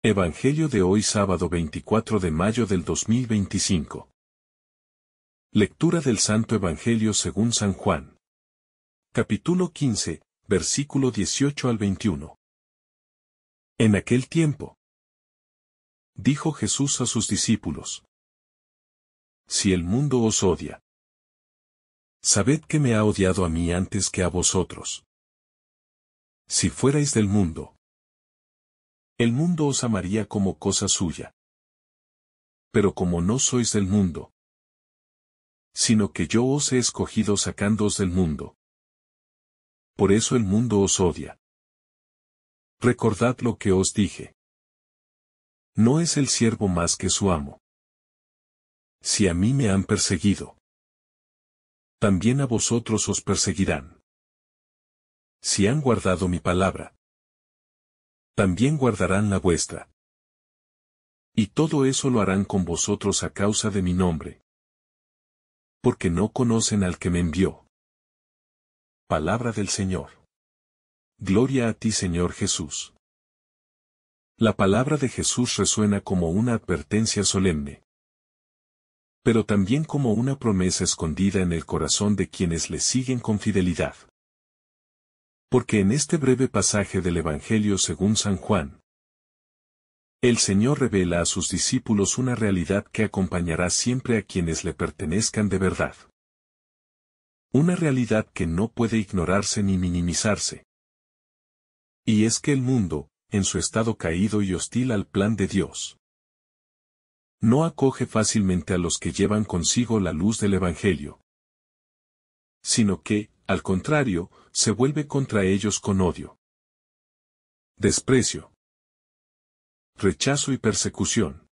Evangelio de hoy sábado 24 de mayo del 2025. Lectura del Santo Evangelio según San Juan. Capítulo 15, versículo 18 al 21. En aquel tiempo, dijo Jesús a sus discípulos: Si el mundo os odia, sabed que me ha odiado a mí antes que a vosotros. Si fuerais del mundo, el mundo os amaría como cosa suya. Pero como no sois del mundo, sino que yo os he escogido sacándoos del mundo, por eso el mundo os odia. Recordad lo que os dije. No es el siervo más que su amo. Si a mí me han perseguido, también a vosotros os perseguirán. Si han guardado mi palabra, también guardarán la vuestra. Y todo eso lo harán con vosotros a causa de mi nombre, porque no conocen al que me envió. Palabra del Señor. Gloria a ti, Señor Jesús. La palabra de Jesús resuena como una advertencia solemne, pero también como una promesa escondida en el corazón de quienes le siguen con fidelidad. Porque en este breve pasaje del Evangelio según San Juan, el Señor revela a sus discípulos una realidad que acompañará siempre a quienes le pertenezcan de verdad. Una realidad que no puede ignorarse ni minimizarse. Y es que el mundo, en su estado caído y hostil al plan de Dios, no acoge fácilmente a los que llevan consigo la luz del Evangelio, sino que, al contrario, se vuelve contra ellos con odio, desprecio, rechazo y persecución.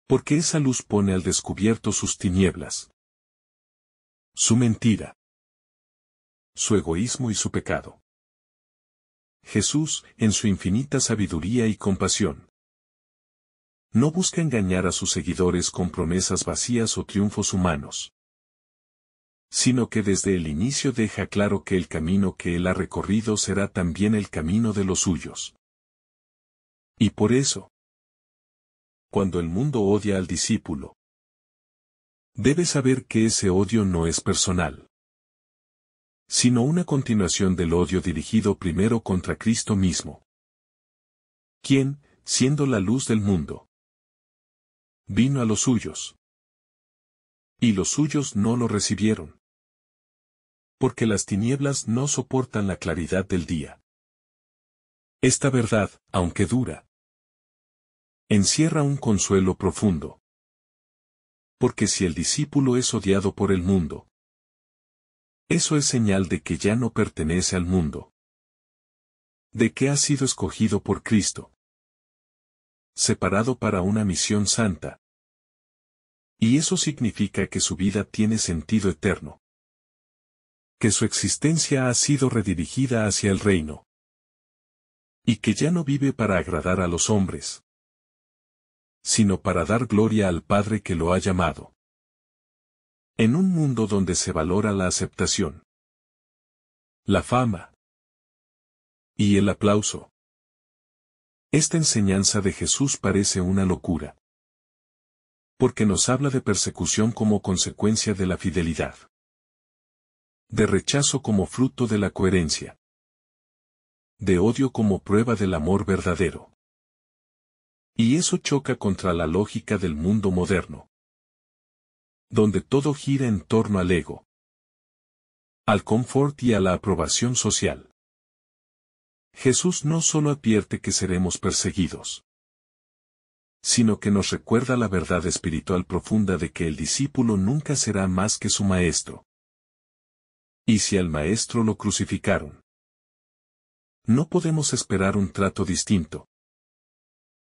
Porque esa luz pone al descubierto sus tinieblas, su mentira, su egoísmo y su pecado. Jesús, en su infinita sabiduría y compasión, no busca engañar a sus seguidores con promesas vacías o triunfos humanos, sino que desde el inicio deja claro que el camino que él ha recorrido será también el camino de los suyos. Y por eso, cuando el mundo odia al discípulo, debe saber que ese odio no es personal, sino una continuación del odio dirigido primero contra Cristo mismo, quien, siendo la luz del mundo, vino a los suyos, y los suyos no lo recibieron, porque las tinieblas no soportan la claridad del día. Esta verdad, aunque dura, encierra un consuelo profundo. Porque si el discípulo es odiado por el mundo, eso es señal de que ya no pertenece al mundo, de que ha sido escogido por Cristo, separado para una misión santa. Y eso significa que su vida tiene sentido eterno, que su existencia ha sido redirigida hacia el reino, y que ya no vive para agradar a los hombres, sino para dar gloria al Padre que lo ha llamado. En un mundo donde se valora la aceptación, la fama y el aplauso, esta enseñanza de Jesús parece una locura, porque nos habla de persecución como consecuencia de la fidelidad, de rechazo como fruto de la coherencia, de odio como prueba del amor verdadero. Y eso choca contra la lógica del mundo moderno, donde todo gira en torno al ego, al confort y a la aprobación social. Jesús no solo advierte que seremos perseguidos, sino que nos recuerda la verdad espiritual profunda de que el discípulo nunca será más que su maestro. Y si al maestro lo crucificaron, no podemos esperar un trato distinto,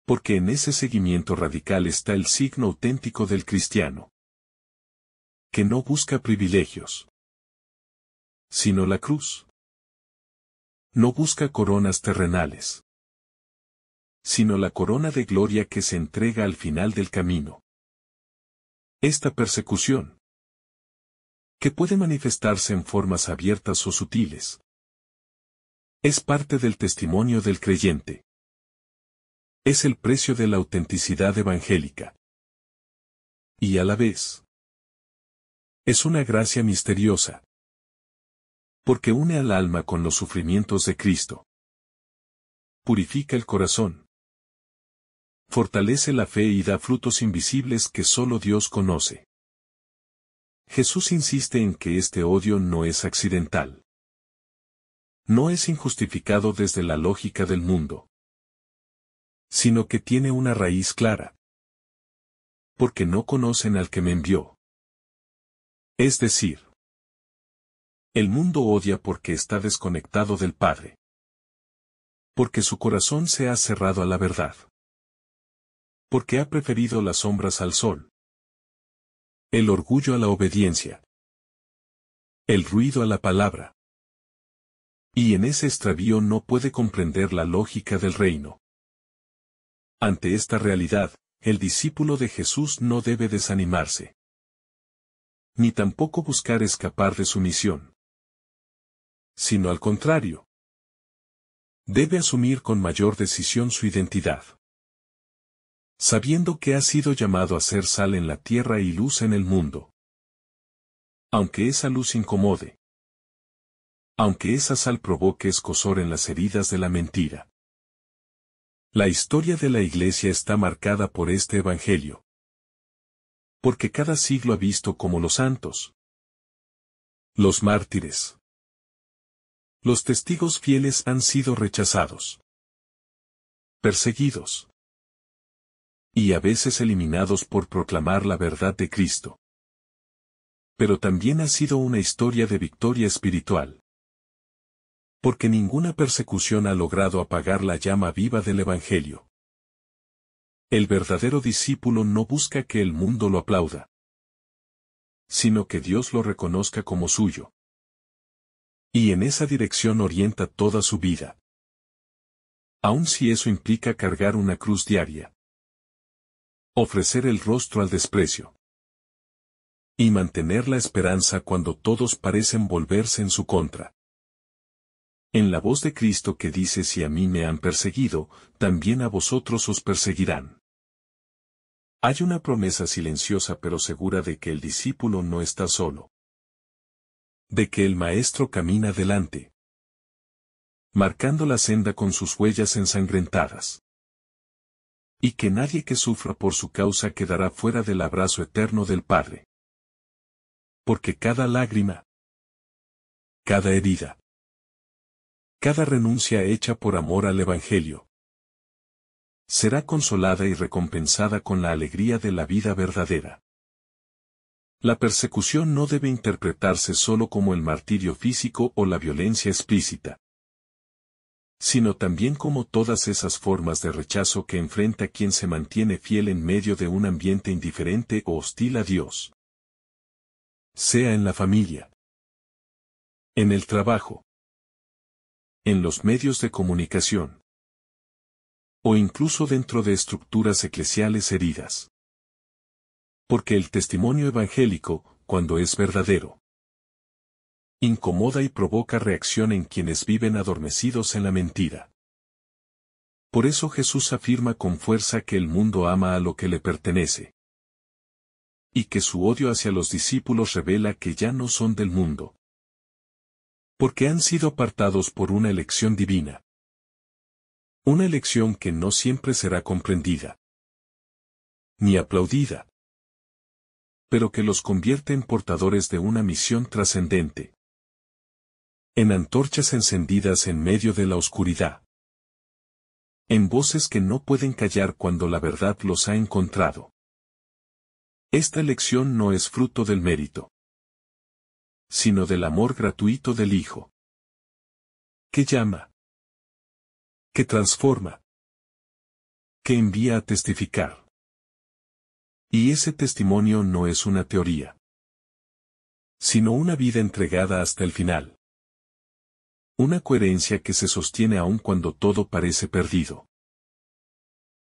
porque en ese seguimiento radical está el signo auténtico del cristiano, que no busca privilegios, sino la cruz. No busca coronas terrenales, sino la corona de gloria que se entrega al final del camino. Esta persecución, que puede manifestarse en formas abiertas o sutiles, es parte del testimonio del creyente. Es el precio de la autenticidad evangélica. Y a la vez, es una gracia misteriosa. Porque une al alma con los sufrimientos de Cristo. Purifica el corazón. Fortalece la fe y da frutos invisibles que solo Dios conoce. Jesús insiste en que este odio no es accidental. No es injustificado desde la lógica del mundo. Sino que tiene una raíz clara. Porque no conocen al que me envió. Es decir, el mundo odia porque está desconectado del Padre. Porque su corazón se ha cerrado a la verdad. Porque ha preferido las sombras al sol. El orgullo a la obediencia. El ruido a la palabra. Y en ese extravío no puede comprender la lógica del reino. Ante esta realidad, el discípulo de Jesús no debe desanimarse. Ni tampoco buscar escapar de su misión. Sino al contrario. Debe asumir con mayor decisión su identidad. Sabiendo que ha sido llamado a ser sal en la tierra y luz en el mundo. Aunque esa luz incomode. Aunque esa sal provoque escozor en las heridas de la mentira. La historia de la Iglesia está marcada por este Evangelio. Porque cada siglo ha visto como los santos, los mártires, los testigos fieles han sido rechazados, perseguidos y a veces eliminados por proclamar la verdad de Cristo. Pero también ha sido una historia de victoria espiritual. Porque ninguna persecución ha logrado apagar la llama viva del Evangelio. El verdadero discípulo no busca que el mundo lo aplauda, sino que Dios lo reconozca como suyo. Y en esa dirección orienta toda su vida. Aun si eso implica cargar una cruz diaria. Ofrecer el rostro al desprecio. Y mantener la esperanza cuando todos parecen volverse en su contra. En la voz de Cristo que dice: si a mí me han perseguido, también a vosotros os perseguirán. Hay una promesa silenciosa pero segura de que el discípulo no está solo. De que el Maestro camina delante. Marcando la senda con sus huellas ensangrentadas. Y que nadie que sufra por su causa quedará fuera del abrazo eterno del Padre. Porque cada lágrima, cada herida, cada renuncia hecha por amor al Evangelio, será consolada y recompensada con la alegría de la vida verdadera. La persecución no debe interpretarse solo como el martirio físico o la violencia explícita, sino también como todas esas formas de rechazo que enfrenta quien se mantiene fiel en medio de un ambiente indiferente o hostil a Dios. Sea en la familia, en el trabajo, en los medios de comunicación, o incluso dentro de estructuras eclesiales heridas. Porque el testimonio evangélico, cuando es verdadero, incomoda y provoca reacción en quienes viven adormecidos en la mentira. Por eso Jesús afirma con fuerza que el mundo ama a lo que le pertenece. Y que su odio hacia los discípulos revela que ya no son del mundo. Porque han sido apartados por una elección divina. Una elección que no siempre será comprendida. Ni aplaudida. Pero que los convierte en portadores de una misión trascendente. En antorchas encendidas en medio de la oscuridad. En voces que no pueden callar cuando la verdad los ha encontrado. Esta elección no es fruto del mérito, sino del amor gratuito del Hijo. Que llama. Que transforma. Que envía a testificar. Y ese testimonio no es una teoría, sino una vida entregada hasta el final. Una coherencia que se sostiene aun cuando todo parece perdido.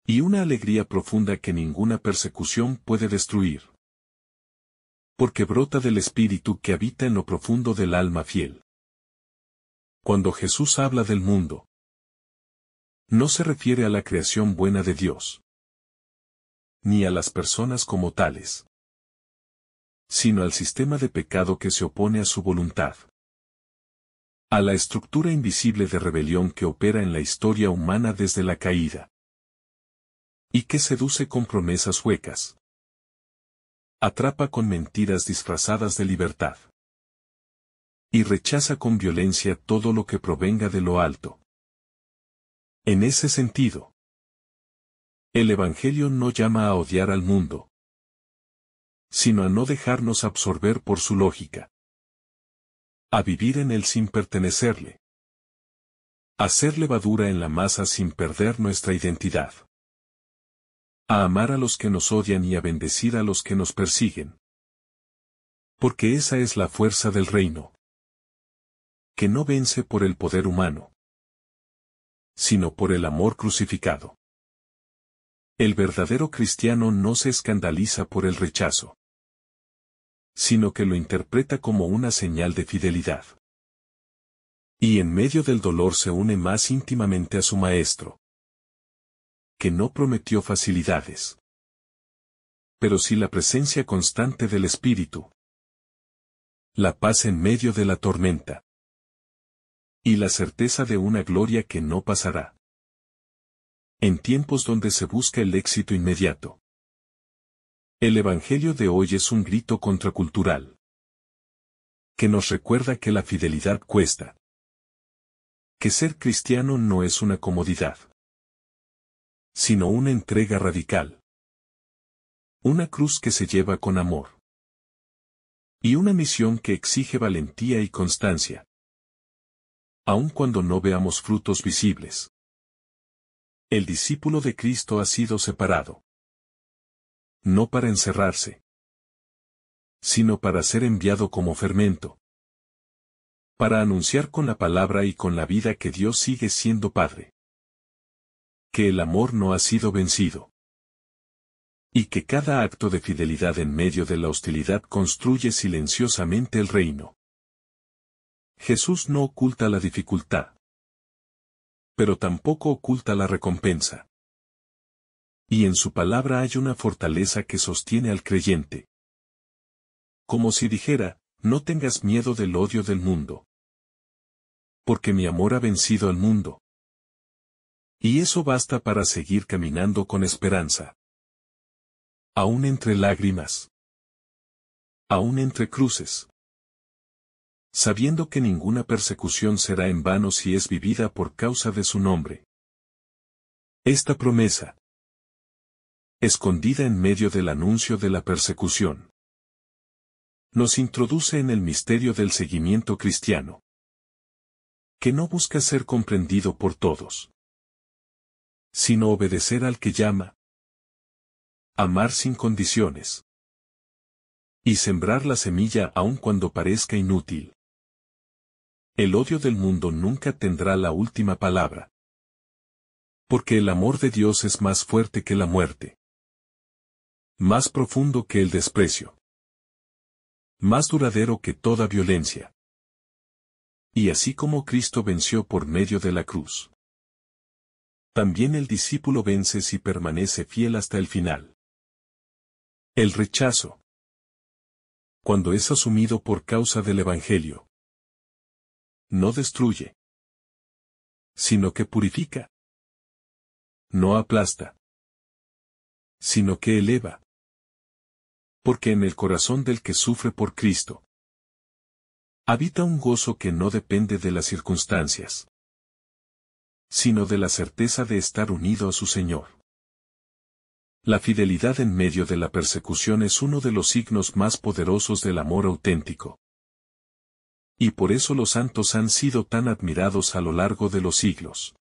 Y una alegría profunda que ninguna persecución puede destruir. Porque brota del Espíritu que habita en lo profundo del alma fiel. Cuando Jesús habla del mundo, No se refiere a la creación buena de Dios, ni a las personas como tales, sino al sistema de pecado que se opone a su voluntad, a la estructura invisible de rebelión que opera en la historia humana desde la caída, y que seduce con promesas huecas, atrapa con mentiras disfrazadas de libertad, y rechaza con violencia todo lo que provenga de lo alto. En ese sentido, el Evangelio no llama a odiar al mundo, sino a no dejarnos absorber por su lógica, a vivir en él sin pertenecerle, a ser levadura en la masa sin perder nuestra identidad, a amar a los que nos odian y a bendecir a los que nos persiguen. Porque esa es la fuerza del reino, que no vence por el poder humano, sino por el amor crucificado. El verdadero cristiano no se escandaliza por el rechazo, sino que lo interpreta como una señal de fidelidad. Y en medio del dolor se une más íntimamente a su Maestro, que no prometió facilidades, pero sí la presencia constante del Espíritu, la paz en medio de la tormenta, y la certeza de una gloria que no pasará. En tiempos donde se busca el éxito inmediato, el Evangelio de hoy es un grito contracultural, que nos recuerda que la fidelidad cuesta, que ser cristiano no es una comodidad, sino una entrega radical, una cruz que se lleva con amor, y una misión que exige valentía y constancia, aun cuando no veamos frutos visibles. El discípulo de Cristo ha sido separado, no para encerrarse, sino para ser enviado como fermento, para anunciar con la palabra y con la vida que Dios sigue siendo Padre, que el amor no ha sido vencido, y que cada acto de fidelidad en medio de la hostilidad construye silenciosamente el reino. Jesús no oculta la dificultad, pero tampoco oculta la recompensa. Y en su palabra hay una fortaleza que sostiene al creyente. Como si dijera, no tengas miedo del odio del mundo, porque mi amor ha vencido al mundo. Y eso basta para seguir caminando con esperanza. Aún entre lágrimas, aún entre cruces, sabiendo que ninguna persecución será en vano si es vivida por causa de su nombre. Esta promesa, escondida en medio del anuncio de la persecución, nos introduce en el misterio del seguimiento cristiano, que no busca ser comprendido por todos, sino obedecer al que llama, amar sin condiciones, y sembrar la semilla aun cuando parezca inútil. El odio del mundo nunca tendrá la última palabra, porque el amor de Dios es más fuerte que la muerte, más profundo que el desprecio, más duradero que toda violencia. Y así como Cristo venció por medio de la cruz, también el discípulo vence si permanece fiel hasta el final. El rechazo, cuando es asumido por causa del Evangelio, no destruye, sino que purifica. No aplasta, sino que eleva. Porque en el corazón del que sufre por Cristo habita un gozo que no depende de las circunstancias, sino de la certeza de estar unido a su Señor. La fidelidad en medio de la persecución es uno de los signos más poderosos del amor auténtico. Y por eso los santos han sido tan admirados a lo largo de los siglos.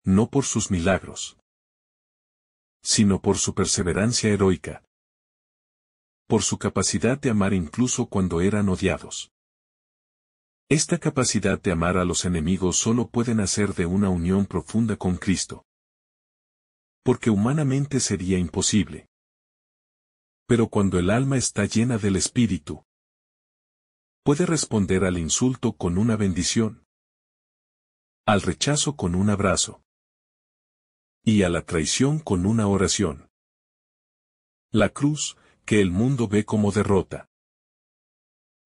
No por sus milagros, sino por su perseverancia heroica, por su capacidad de amar incluso cuando eran odiados. Esta capacidad de amar a los enemigos solo puede nacer de una unión profunda con Cristo, porque humanamente sería imposible. Pero cuando el alma está llena del Espíritu, puede responder al insulto con una bendición, al rechazo con un abrazo, y a la traición con una oración. La cruz, que el mundo ve como derrota,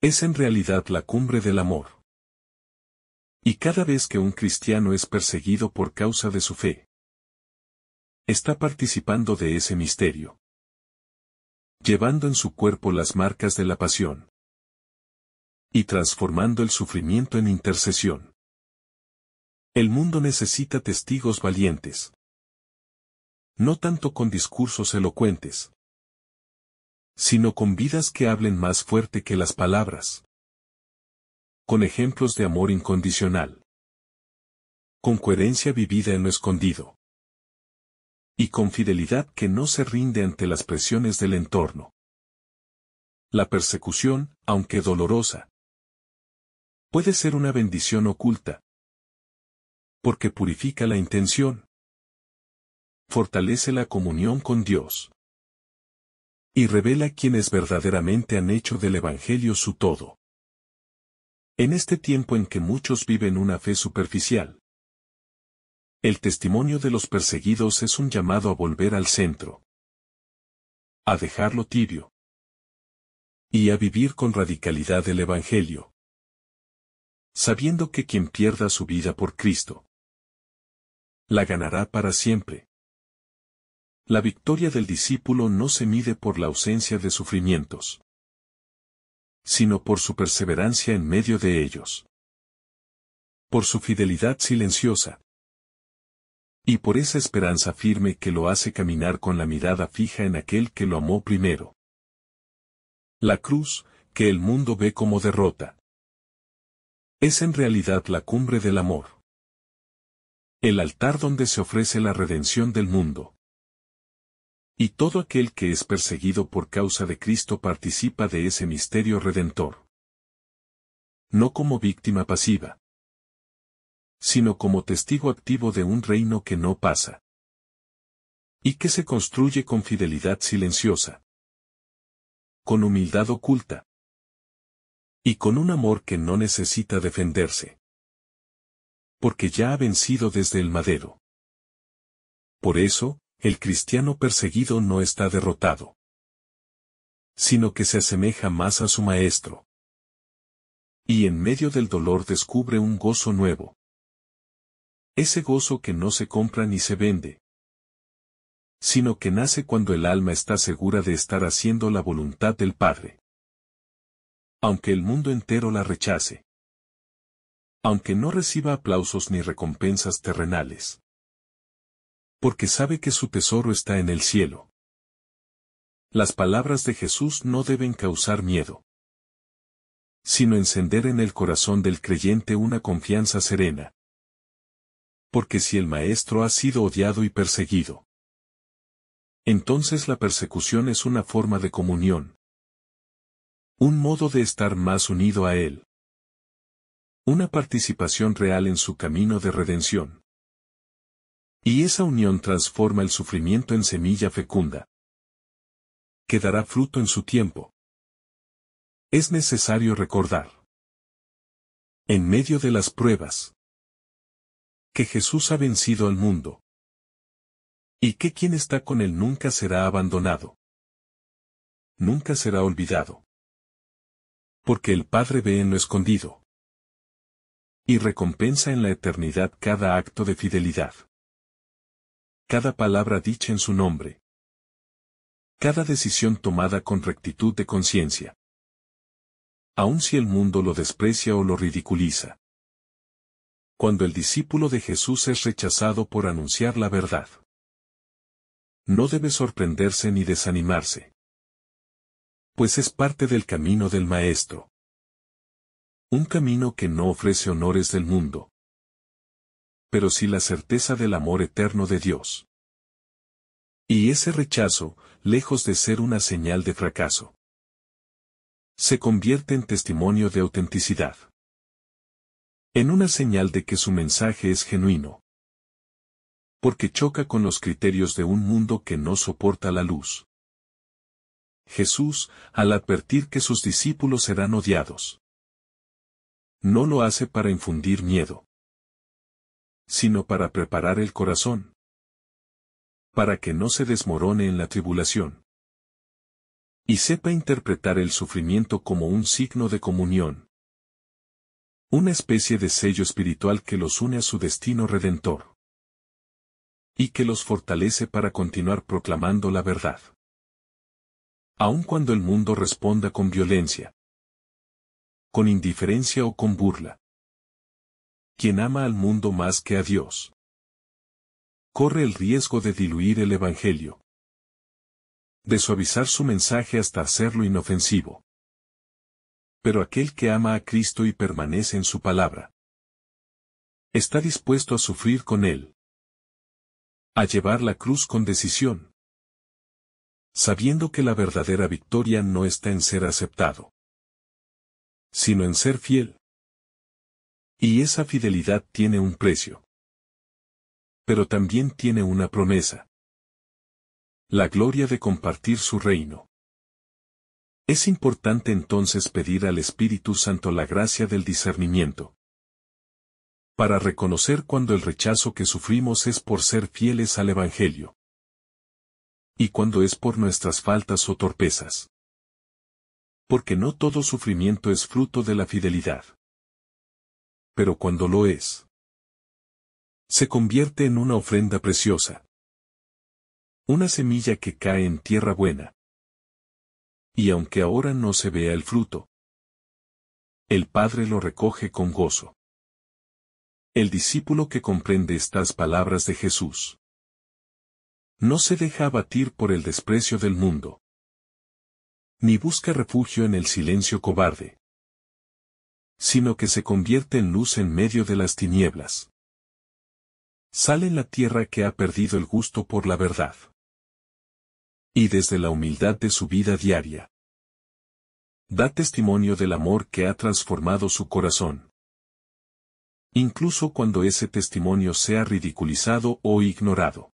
es en realidad la cumbre del amor. Y cada vez que un cristiano es perseguido por causa de su fe, está participando de ese misterio, llevando en su cuerpo las marcas de la pasión y transformando el sufrimiento en intercesión. El mundo necesita testigos valientes, no tanto con discursos elocuentes, sino con vidas que hablen más fuerte que las palabras, con ejemplos de amor incondicional, con coherencia vivida en lo escondido, y con fidelidad que no se rinde ante las presiones del entorno. La persecución, aunque dolorosa, puede ser una bendición oculta, porque purifica la intención, fortalece la comunión con Dios, y revela quienes verdaderamente han hecho del Evangelio su todo. En este tiempo en que muchos viven una fe superficial, el testimonio de los perseguidos es un llamado a volver al centro, a dejarlo tibio, y a vivir con radicalidad el Evangelio, sabiendo que quien pierda su vida por Cristo, la ganará para siempre. La victoria del discípulo no se mide por la ausencia de sufrimientos, sino por su perseverancia en medio de ellos, por su fidelidad silenciosa, y por esa esperanza firme que lo hace caminar con la mirada fija en aquel que lo amó primero. La cruz, que el mundo ve como derrota, es en realidad la cumbre del amor, el altar donde se ofrece la redención del mundo. Y todo aquel que es perseguido por causa de Cristo participa de ese misterio redentor. No como víctima pasiva, sino como testigo activo de un reino que no pasa, y que se construye con fidelidad silenciosa, con humildad oculta, y con un amor que no necesita defenderse, porque ya ha vencido desde el madero. Por eso, el cristiano perseguido no está derrotado, sino que se asemeja más a su Maestro, y en medio del dolor descubre un gozo nuevo. Ese gozo que no se compra ni se vende, sino que nace cuando el alma está segura de estar haciendo la voluntad del Padre. Aunque el mundo entero la rechace, aunque no reciba aplausos ni recompensas terrenales, porque sabe que su tesoro está en el cielo. Las palabras de Jesús no deben causar miedo, sino encender en el corazón del creyente una confianza serena. Porque si el Maestro ha sido odiado y perseguido, entonces la persecución es una forma de comunión, un modo de estar más unido a Él, una participación real en su camino de redención. Y esa unión transforma el sufrimiento en semilla fecunda, que dará fruto en su tiempo. Es necesario recordar, en medio de las pruebas, que Jesús ha vencido al mundo, y que quien está con Él nunca será abandonado, nunca será olvidado, porque el Padre ve en lo escondido, y recompensa en la eternidad cada acto de fidelidad, cada palabra dicha en su nombre, cada decisión tomada con rectitud de conciencia, aun si el mundo lo desprecia o lo ridiculiza. Cuando el discípulo de Jesús es rechazado por anunciar la verdad, no debe sorprenderse ni desanimarse, pues es parte del camino del Maestro. Un camino que no ofrece honores del mundo, pero sí la certeza del amor eterno de Dios. Y ese rechazo, lejos de ser una señal de fracaso, se convierte en testimonio de autenticidad, en una señal de que su mensaje es genuino, porque choca con los criterios de un mundo que no soporta la luz. Jesús, al advertir que sus discípulos serán odiados, no lo hace para infundir miedo, sino para preparar el corazón, para que no se desmorone en la tribulación. Y sepa interpretar el sufrimiento como un signo de comunión. Una especie de sello espiritual que los une a su destino redentor. Y que los fortalece para continuar proclamando la verdad. Aun cuando el mundo responda con violencia, con indiferencia o con burla. Quien ama al mundo más que a Dios, corre el riesgo de diluir el Evangelio, de suavizar su mensaje hasta hacerlo inofensivo. Pero aquel que ama a Cristo y permanece en su palabra, está dispuesto a sufrir con Él, a llevar la cruz con decisión, sabiendo que la verdadera victoria no está en ser aceptado, sino en ser fiel. Y esa fidelidad tiene un precio. Pero también tiene una promesa. La gloria de compartir su reino. Es importante entonces pedir al Espíritu Santo la gracia del discernimiento, para reconocer cuando el rechazo que sufrimos es por ser fieles al Evangelio, y cuando es por nuestras faltas o torpezas. Porque no todo sufrimiento es fruto de la fidelidad. Pero cuando lo es, se convierte en una ofrenda preciosa. Una semilla que cae en tierra buena. Y aunque ahora no se vea el fruto, el Padre lo recoge con gozo. El discípulo que comprende estas palabras de Jesús no se deja abatir por el desprecio del mundo, ni busca refugio en el silencio cobarde, sino que se convierte en luz en medio de las tinieblas. Sale en la tierra que ha perdido el gusto por la verdad. Y desde la humildad de su vida diaria, da testimonio del amor que ha transformado su corazón. Incluso cuando ese testimonio sea ridiculizado o ignorado.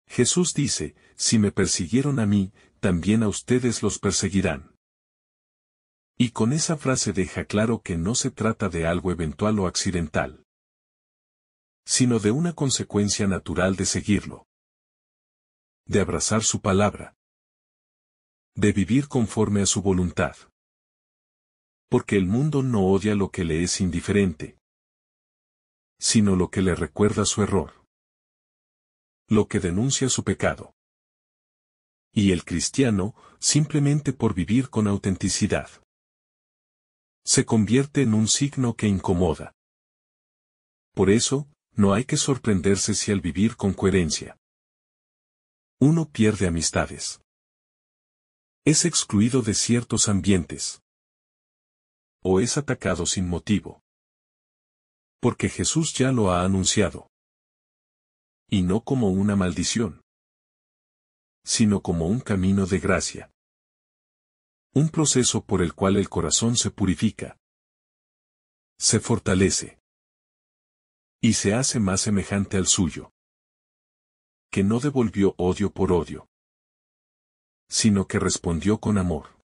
Jesús dice, si me persiguieron a mí, también a ustedes los perseguirán. Y con esa frase deja claro que no se trata de algo eventual o accidental, sino de una consecuencia natural de seguirlo, de abrazar su palabra, de vivir conforme a su voluntad. Porque el mundo no odia lo que le es indiferente, sino lo que le recuerda su error, lo que denuncia su pecado. Y el cristiano, simplemente por vivir con autenticidad, se convierte en un signo que incomoda. Por eso, no hay que sorprenderse si al vivir con coherencia, uno pierde amistades, es excluido de ciertos ambientes, o es atacado sin motivo. Porque Jesús ya lo ha anunciado. Y no como una maldición, sino como un camino de gracia. Un proceso por el cual el corazón se purifica, se fortalece, y se hace más semejante al suyo. Que no devolvió odio por odio, sino que respondió con amor.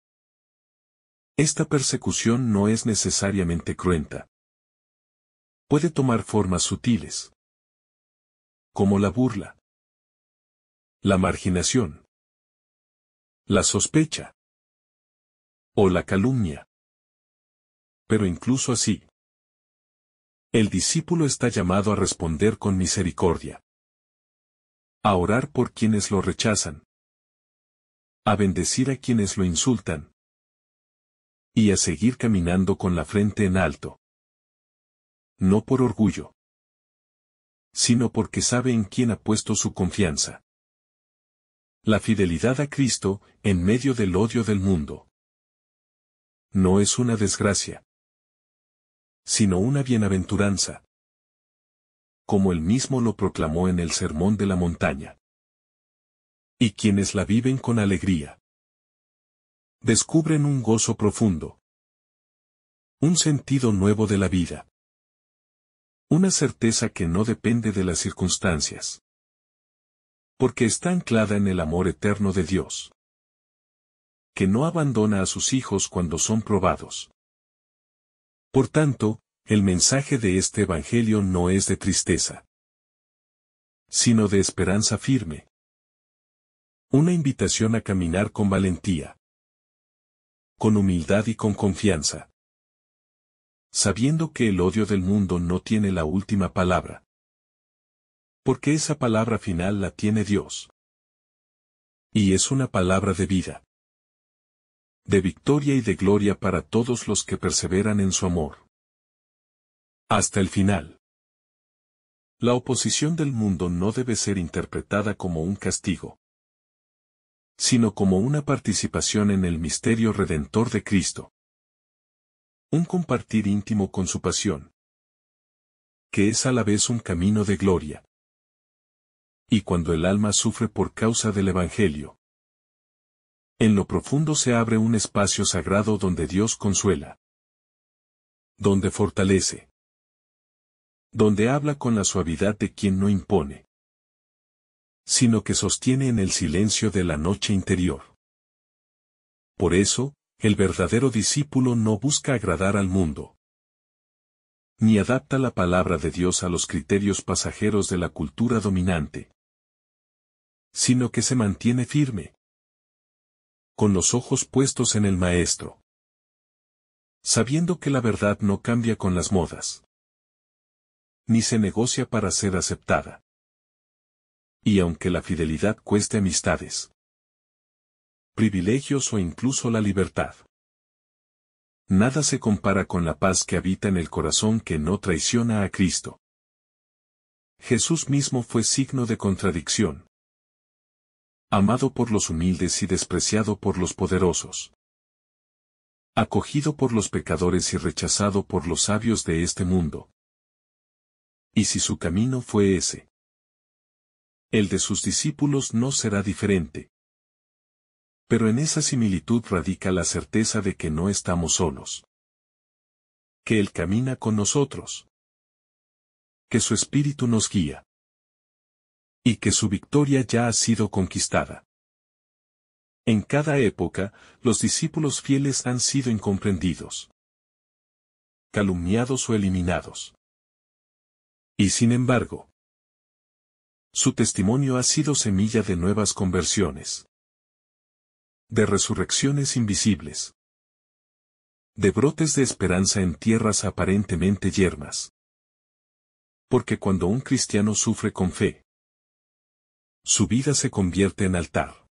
Esta persecución no es necesariamente cruenta. Puede tomar formas sutiles, como la burla, la marginación, la sospecha, o la calumnia. Pero incluso así, el discípulo está llamado a responder con misericordia, a orar por quienes lo rechazan, a bendecir a quienes lo insultan, y a seguir caminando con la frente en alto. No por orgullo, sino porque sabe en quién ha puesto su confianza. La fidelidad a Cristo, en medio del odio del mundo, no es una desgracia, sino una bienaventuranza. Como él mismo lo proclamó en el Sermón de la Montaña. Y quienes la viven con alegría, descubren un gozo profundo, un sentido nuevo de la vida, una certeza que no depende de las circunstancias, porque está anclada en el amor eterno de Dios, que no abandona a sus hijos cuando son probados. Por tanto, el mensaje de este Evangelio no es de tristeza, sino de esperanza firme. Una invitación a caminar con valentía, con humildad y con confianza, sabiendo que el odio del mundo no tiene la última palabra, porque esa palabra final la tiene Dios. Y es una palabra de vida, de victoria y de gloria para todos los que perseveran en su amor, hasta el final. La oposición del mundo no debe ser interpretada como un castigo, sino como una participación en el misterio redentor de Cristo. Un compartir íntimo con su pasión, que es a la vez un camino de gloria. Y cuando el alma sufre por causa del Evangelio, en lo profundo se abre un espacio sagrado donde Dios consuela, donde fortalece, donde habla con la suavidad de quien no impone, sino que sostiene en el silencio de la noche interior. Por eso, el verdadero discípulo no busca agradar al mundo, ni adapta la palabra de Dios a los criterios pasajeros de la cultura dominante, sino que se mantiene firme, con los ojos puestos en el Maestro, sabiendo que la verdad no cambia con las modas, ni se negocia para ser aceptada. Y aunque la fidelidad cueste amistades, privilegios o incluso la libertad, nada se compara con la paz que habita en el corazón que no traiciona a Cristo. Jesús mismo fue signo de contradicción, amado por los humildes y despreciado por los poderosos, acogido por los pecadores y rechazado por los sabios de este mundo. Y si su camino fue ese, el de sus discípulos no será diferente. Pero en esa similitud radica la certeza de que no estamos solos, que Él camina con nosotros, que su Espíritu nos guía, y que su victoria ya ha sido conquistada. En cada época, los discípulos fieles han sido incomprendidos, calumniados o eliminados. Y sin embargo, su testimonio ha sido semilla de nuevas conversiones, de resurrecciones invisibles, de brotes de esperanza en tierras aparentemente yermas. Porque cuando un cristiano sufre con fe, su vida se convierte en altar,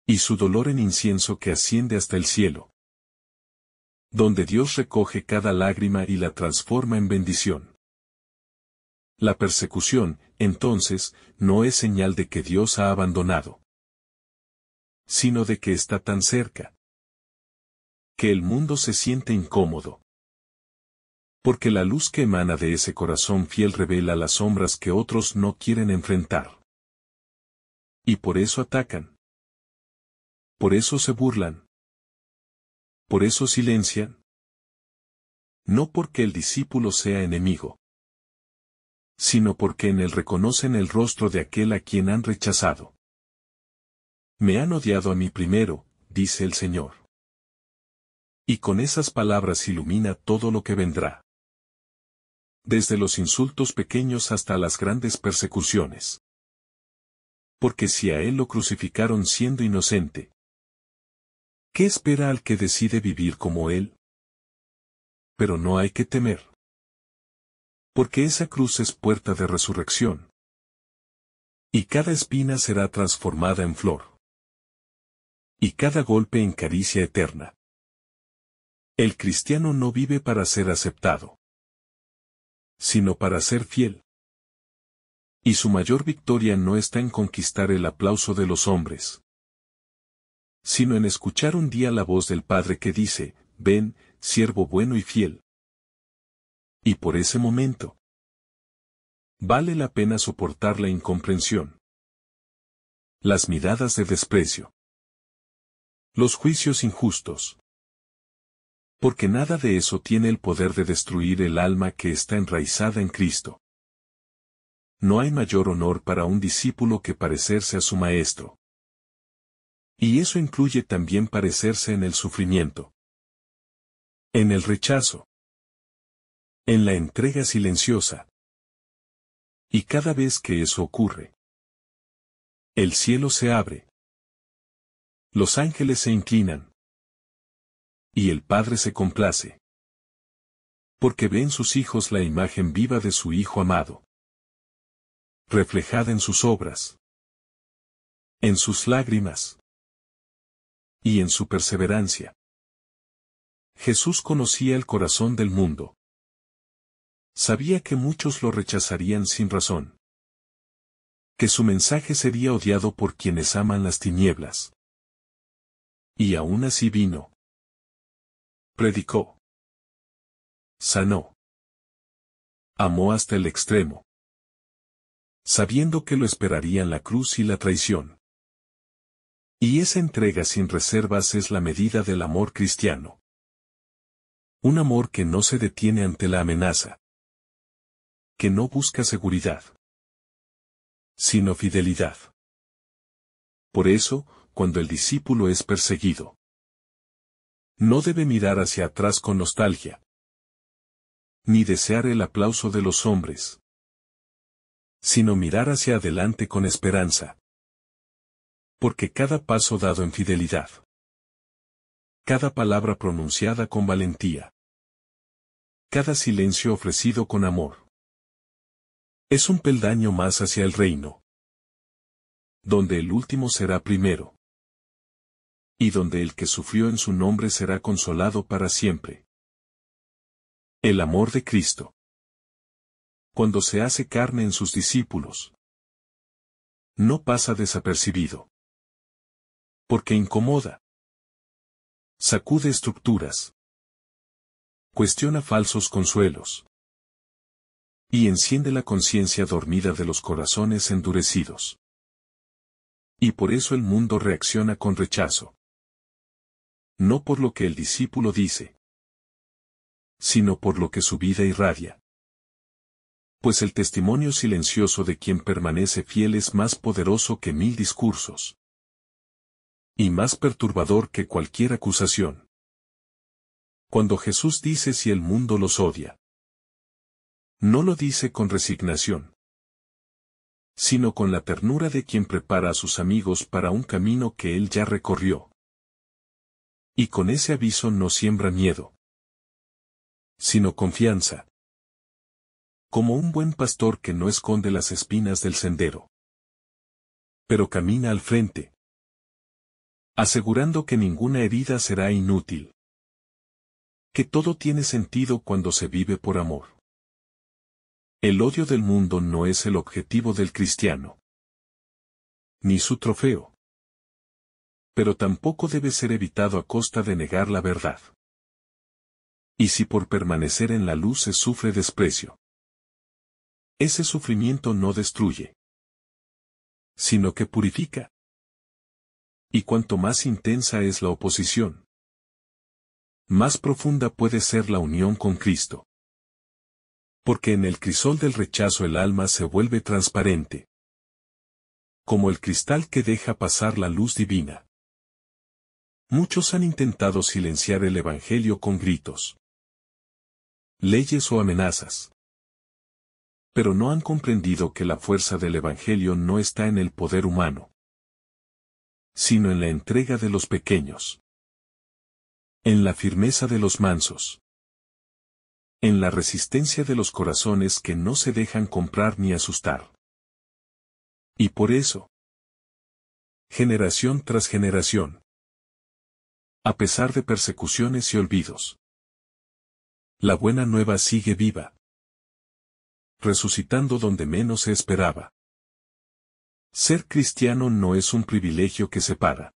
y su dolor en incienso que asciende hasta el cielo, donde Dios recoge cada lágrima y la transforma en bendición. La persecución, entonces, no es señal de que Dios ha abandonado, sino de que está tan cerca, que el mundo se siente incómodo. Porque la luz que emana de ese corazón fiel revela las sombras que otros no quieren enfrentar. Y por eso atacan. Por eso se burlan. Por eso silencian. No porque el discípulo sea enemigo, sino porque en él reconocen el rostro de aquel a quien han rechazado. Me han odiado a mí primero, dice el Señor. Y con esas palabras ilumina todo lo que vendrá. Desde los insultos pequeños hasta las grandes persecuciones. Porque si a él lo crucificaron siendo inocente, ¿qué espera al que decide vivir como él? Pero no hay que temer. Porque esa cruz es puerta de resurrección. Y cada espina será transformada en flor. Y cada golpe en caricia eterna. El cristiano no vive para ser aceptado, sino para ser fiel. Y su mayor victoria no está en conquistar el aplauso de los hombres, sino en escuchar un día la voz del Padre que dice, ven, siervo bueno y fiel. Y por ese momento, vale la pena soportar la incomprensión, las miradas de desprecio, los juicios injustos. Porque nada de eso tiene el poder de destruir el alma que está enraizada en Cristo. No hay mayor honor para un discípulo que parecerse a su Maestro. Y eso incluye también parecerse en el sufrimiento, en el rechazo, en la entrega silenciosa, Y cada vez que eso ocurre, el cielo se abre. Los ángeles se inclinan. Y el Padre se complace. Porque ve en sus hijos la imagen viva de su Hijo amado, reflejada en sus obras, en sus lágrimas y en su perseverancia. Jesús conocía el corazón del mundo. Sabía que muchos lo rechazarían sin razón. Que su mensaje sería odiado por quienes aman las tinieblas. Y aún así vino. Predicó. Sanó. Amó hasta el extremo. Sabiendo que lo esperarían la cruz y la traición. Y esa entrega sin reservas es la medida del amor cristiano. Un amor que no se detiene ante la amenaza. Que no busca seguridad, sino fidelidad. Por eso, cuando el discípulo es perseguido, no debe mirar hacia atrás con nostalgia, ni desear el aplauso de los hombres, sino mirar hacia adelante con esperanza. Porque cada paso dado en fidelidad, cada palabra pronunciada con valentía, cada silencio ofrecido con amor, es un peldaño más hacia el reino, donde el último será primero, y donde el que sufrió en su nombre será consolado para siempre. El amor de Cristo, cuando se hace carne en sus discípulos, no pasa desapercibido, porque incomoda, sacude estructuras, cuestiona falsos consuelos, y enciende la conciencia dormida de los corazones endurecidos. Y por eso el mundo reacciona con rechazo. No por lo que el discípulo dice, sino por lo que su vida irradia. Pues el testimonio silencioso de quien permanece fiel es más poderoso que 1000 discursos. Y más perturbador que cualquier acusación. Cuando Jesús dice si el mundo los odia, no lo dice con resignación, sino con la ternura de quien prepara a sus amigos para un camino que él ya recorrió. Y con ese aviso no siembra miedo, sino confianza. Como un buen pastor que no esconde las espinas del sendero, pero camina al frente, asegurando que ninguna herida será inútil. Que todo tiene sentido cuando se vive por amor. El odio del mundo no es el objetivo del cristiano, ni su trofeo. Pero tampoco debe ser evitado a costa de negar la verdad. Y si por permanecer en la luz se sufre desprecio, ese sufrimiento no destruye, sino que purifica. Y cuanto más intensa es la oposición, más profunda puede ser la unión con Cristo. Porque en el crisol del rechazo el alma se vuelve transparente, como el cristal que deja pasar la luz divina. Muchos han intentado silenciar el Evangelio con gritos, leyes o amenazas. Pero no han comprendido que la fuerza del Evangelio no está en el poder humano, sino en la entrega de los pequeños, en la firmeza de los mansos, en la resistencia de los corazones que no se dejan comprar ni asustar. Y por eso, generación tras generación, a pesar de persecuciones y olvidos, la buena nueva sigue viva, resucitando donde menos se esperaba. Ser cristiano no es un privilegio que separa,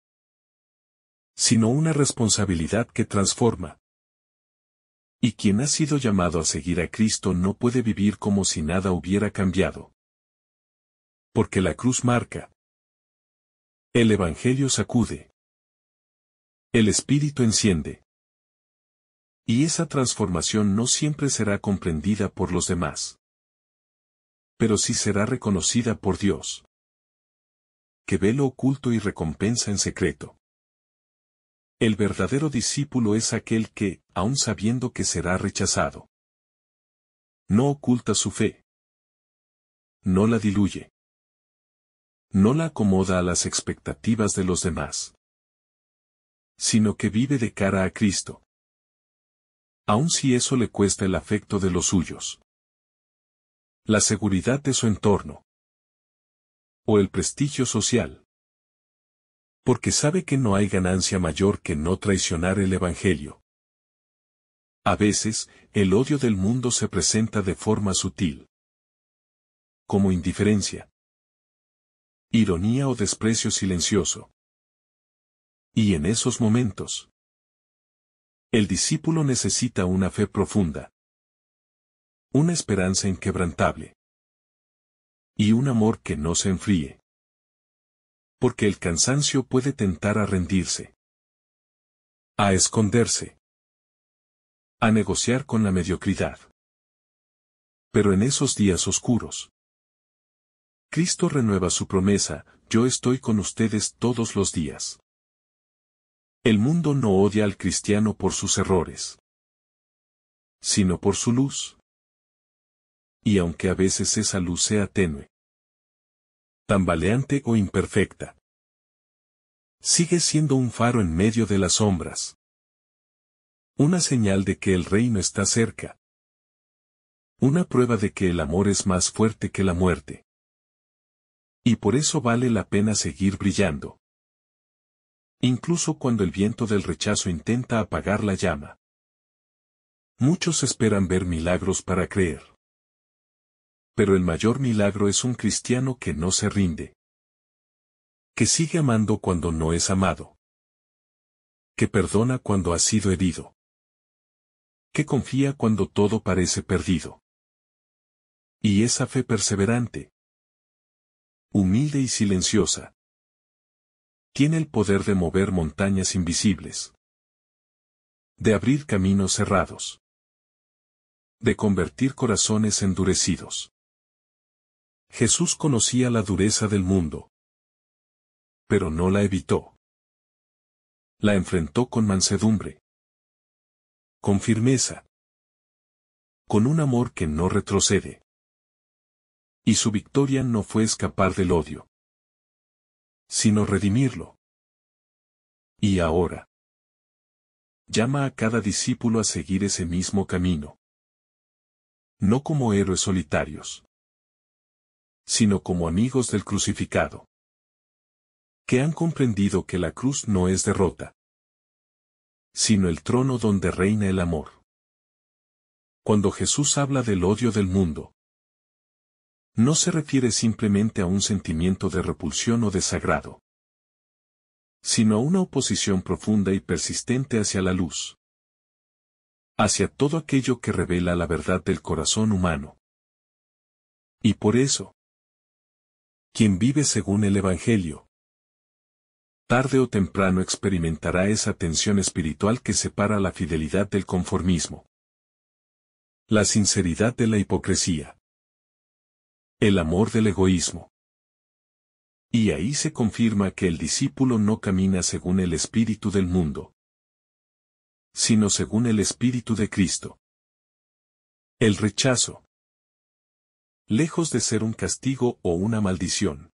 sino una responsabilidad que transforma. Y quien ha sido llamado a seguir a Cristo no puede vivir como si nada hubiera cambiado. Porque la cruz marca. El Evangelio sacude. El Espíritu enciende. Y esa transformación no siempre será comprendida por los demás. Pero sí será reconocida por Dios, que ve lo oculto y recompensa en secreto. El verdadero discípulo es aquel que, aun sabiendo que será rechazado, no oculta su fe. no la diluye. No la acomoda a las expectativas de los demás, sino que vive de cara a Cristo. Aun si eso le cuesta el afecto de los suyos, la seguridad de su entorno, o el prestigio social. Porque sabe que no hay ganancia mayor que no traicionar el Evangelio. A veces, el odio del mundo se presenta de forma sutil, como indiferencia, ironía o desprecio silencioso. Y en esos momentos, el discípulo necesita una fe profunda, una esperanza inquebrantable, y un amor que no se enfríe. Porque el cansancio puede tentar a rendirse, a esconderse, a negociar con la mediocridad. Pero en esos días oscuros, Cristo renueva su promesa: yo estoy con ustedes todos los días. El mundo no odia al cristiano por sus errores, sino por su luz. Y aunque a veces esa luz sea tenue, tambaleante o imperfecta, sigue siendo un faro en medio de las sombras. Una señal de que el reino está cerca. Una prueba de que el amor es más fuerte que la muerte. Y por eso vale la pena seguir brillando. Incluso cuando el viento del rechazo intenta apagar la llama. Muchos esperan ver milagros para creer. Pero el mayor milagro es un cristiano que no se rinde. Que sigue amando cuando no es amado. Que perdona cuando ha sido herido. Que confía cuando todo parece perdido. Y esa fe perseverante, humilde y silenciosa, tiene el poder de mover montañas invisibles, de abrir caminos cerrados, de convertir corazones endurecidos. Jesús conocía la dureza del mundo, pero no la evitó. La enfrentó con mansedumbre, con firmeza, con un amor que no retrocede. Y su victoria no fue escapar del odio, sino redimirlo. Y ahora, llama a cada discípulo a seguir ese mismo camino. No como héroes solitarios, sino como amigos del crucificado, que han comprendido que la cruz no es derrota, sino el trono donde reina el amor. Cuando Jesús habla del odio del mundo, no se refiere simplemente a un sentimiento de repulsión o desagrado, sino a una oposición profunda y persistente hacia la luz, hacia todo aquello que revela la verdad del corazón humano. Y por eso, quien vive según el Evangelio, tarde o temprano experimentará esa tensión espiritual que separa la fidelidad del conformismo, la sinceridad de la hipocresía, el amor del egoísmo. Y ahí se confirma que el discípulo no camina según el espíritu del mundo, sino según el espíritu de Cristo. El rechazo, lejos de ser un castigo o una maldición,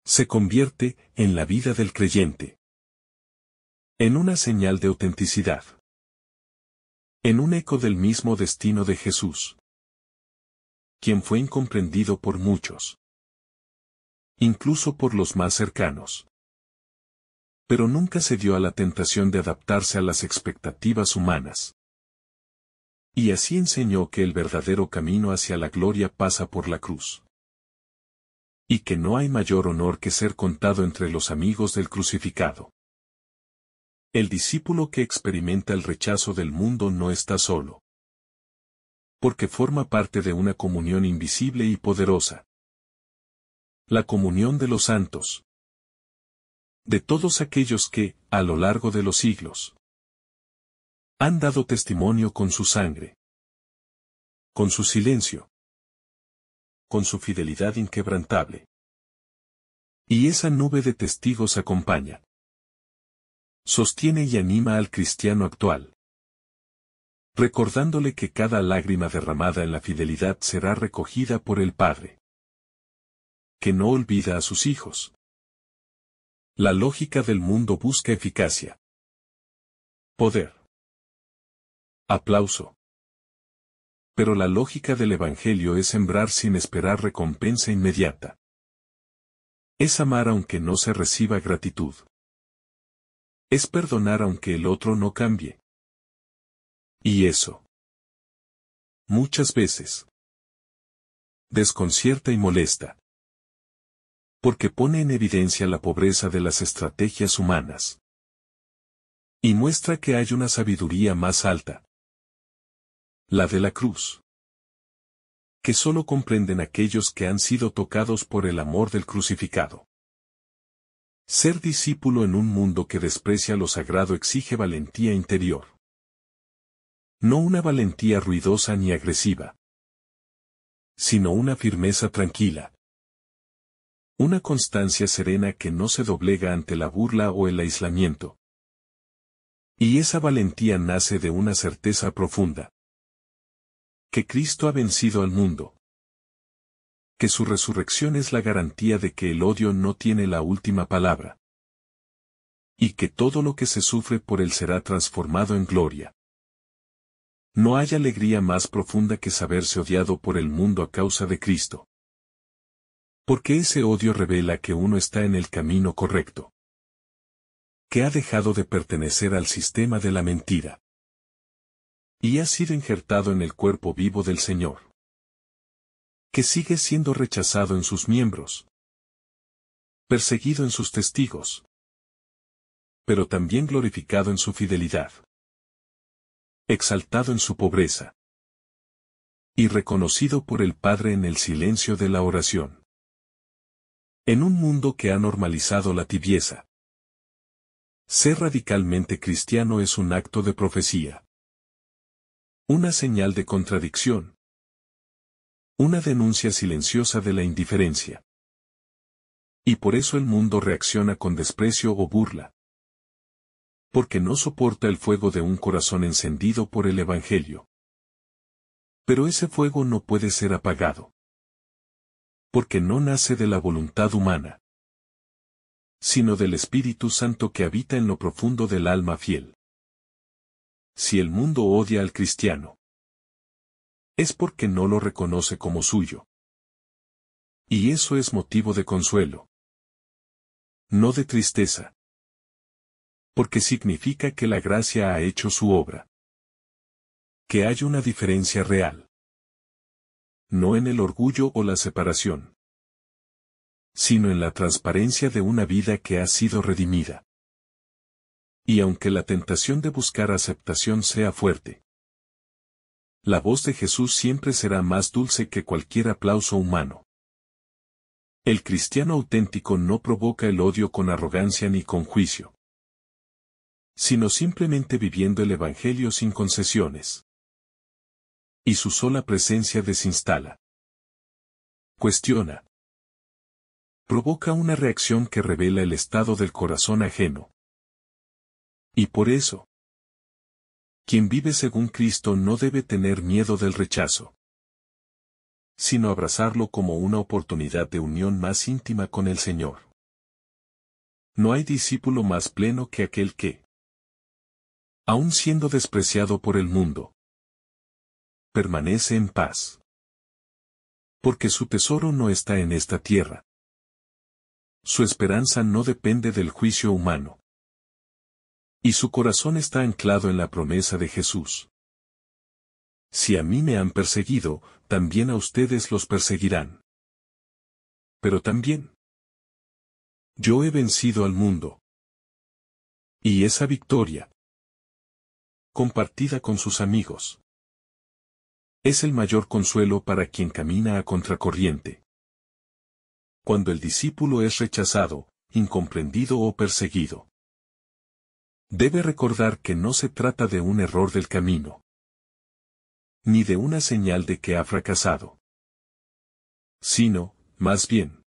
se convierte, en la vida del creyente, en una señal de autenticidad, en un eco del mismo destino de Jesús, quien fue incomprendido por muchos, incluso por los más cercanos. Pero nunca se dio a la tentación de adaptarse a las expectativas humanas. Y así enseñó que el verdadero camino hacia la gloria pasa por la cruz. Y que no hay mayor honor que ser contado entre los amigos del crucificado. El discípulo que experimenta el rechazo del mundo no está solo, porque forma parte de una comunión invisible y poderosa. La comunión de los santos. De todos aquellos que, a lo largo de los siglos, han dado testimonio con su sangre, con su silencio, con su fidelidad inquebrantable. Y esa nube de testigos acompaña, sostiene y anima al cristiano actual, recordándole que cada lágrima derramada en la fidelidad será recogida por el Padre, que no olvida a sus hijos. La lógica del mundo busca eficacia, poder, aplauso. Pero la lógica del Evangelio es sembrar sin esperar recompensa inmediata. Es amar aunque no se reciba gratitud. Es perdonar aunque el otro no cambie. Y eso, muchas veces, desconcierta y molesta. Porque pone en evidencia la pobreza de las estrategias humanas. Y muestra que hay una sabiduría más alta. La de la cruz. Que solo comprenden aquellos que han sido tocados por el amor del crucificado. Ser discípulo en un mundo que desprecia lo sagrado exige valentía interior. No una valentía ruidosa ni agresiva, sino una firmeza tranquila. Una constancia serena que no se doblega ante la burla o el aislamiento. Y esa valentía nace de una certeza profunda. Que Cristo ha vencido al mundo. Que su resurrección es la garantía de que el odio no tiene la última palabra. Y que todo lo que se sufre por él será transformado en gloria. No hay alegría más profunda que saberse odiado por el mundo a causa de Cristo. Porque ese odio revela que uno está en el camino correcto. Que ha dejado de pertenecer al sistema de la mentira. Y ha sido injertado en el cuerpo vivo del Señor. Que sigue siendo rechazado en sus miembros. Perseguido en sus testigos. Pero también glorificado en su fidelidad. Exaltado en su pobreza. Y reconocido por el Padre en el silencio de la oración. En un mundo que ha normalizado la tibieza. Ser radicalmente cristiano es un acto de profecía. Una señal de contradicción. Una denuncia silenciosa de la indiferencia. Y por eso el mundo reacciona con desprecio o burla. Porque no soporta el fuego de un corazón encendido por el Evangelio. Pero ese fuego no puede ser apagado. Porque no nace de la voluntad humana, sino del Espíritu Santo que habita en lo profundo del alma fiel. Si el mundo odia al cristiano, es porque no lo reconoce como suyo. Y eso es motivo de consuelo, no de tristeza. Porque significa que la gracia ha hecho su obra. Que hay una diferencia real. No en el orgullo o la separación, sino en la transparencia de una vida que ha sido redimida. Y aunque la tentación de buscar aceptación sea fuerte, la voz de Jesús siempre será más dulce que cualquier aplauso humano. El cristiano auténtico no provoca el odio con arrogancia ni con juicio, sino simplemente viviendo el Evangelio sin concesiones. Y su sola presencia desinstala. Cuestiona. Provoca una reacción que revela el estado del corazón ajeno. Y por eso, quien vive según Cristo no debe tener miedo del rechazo, sino abrazarlo como una oportunidad de unión más íntima con el Señor. No hay discípulo más pleno que aquel que, aun siendo despreciado por el mundo, permanece en paz. Porque su tesoro no está en esta tierra. Su esperanza no depende del juicio humano. Y su corazón está anclado en la promesa de Jesús. Si a mí me han perseguido, también a ustedes los perseguirán. Pero también, yo he vencido al mundo. Y esa victoria, compartida con sus amigos, es el mayor consuelo para quien camina a contracorriente. Cuando el discípulo es rechazado, incomprendido o perseguido, debe recordar que no se trata de un error del camino, ni de una señal de que ha fracasado, sino, más bien,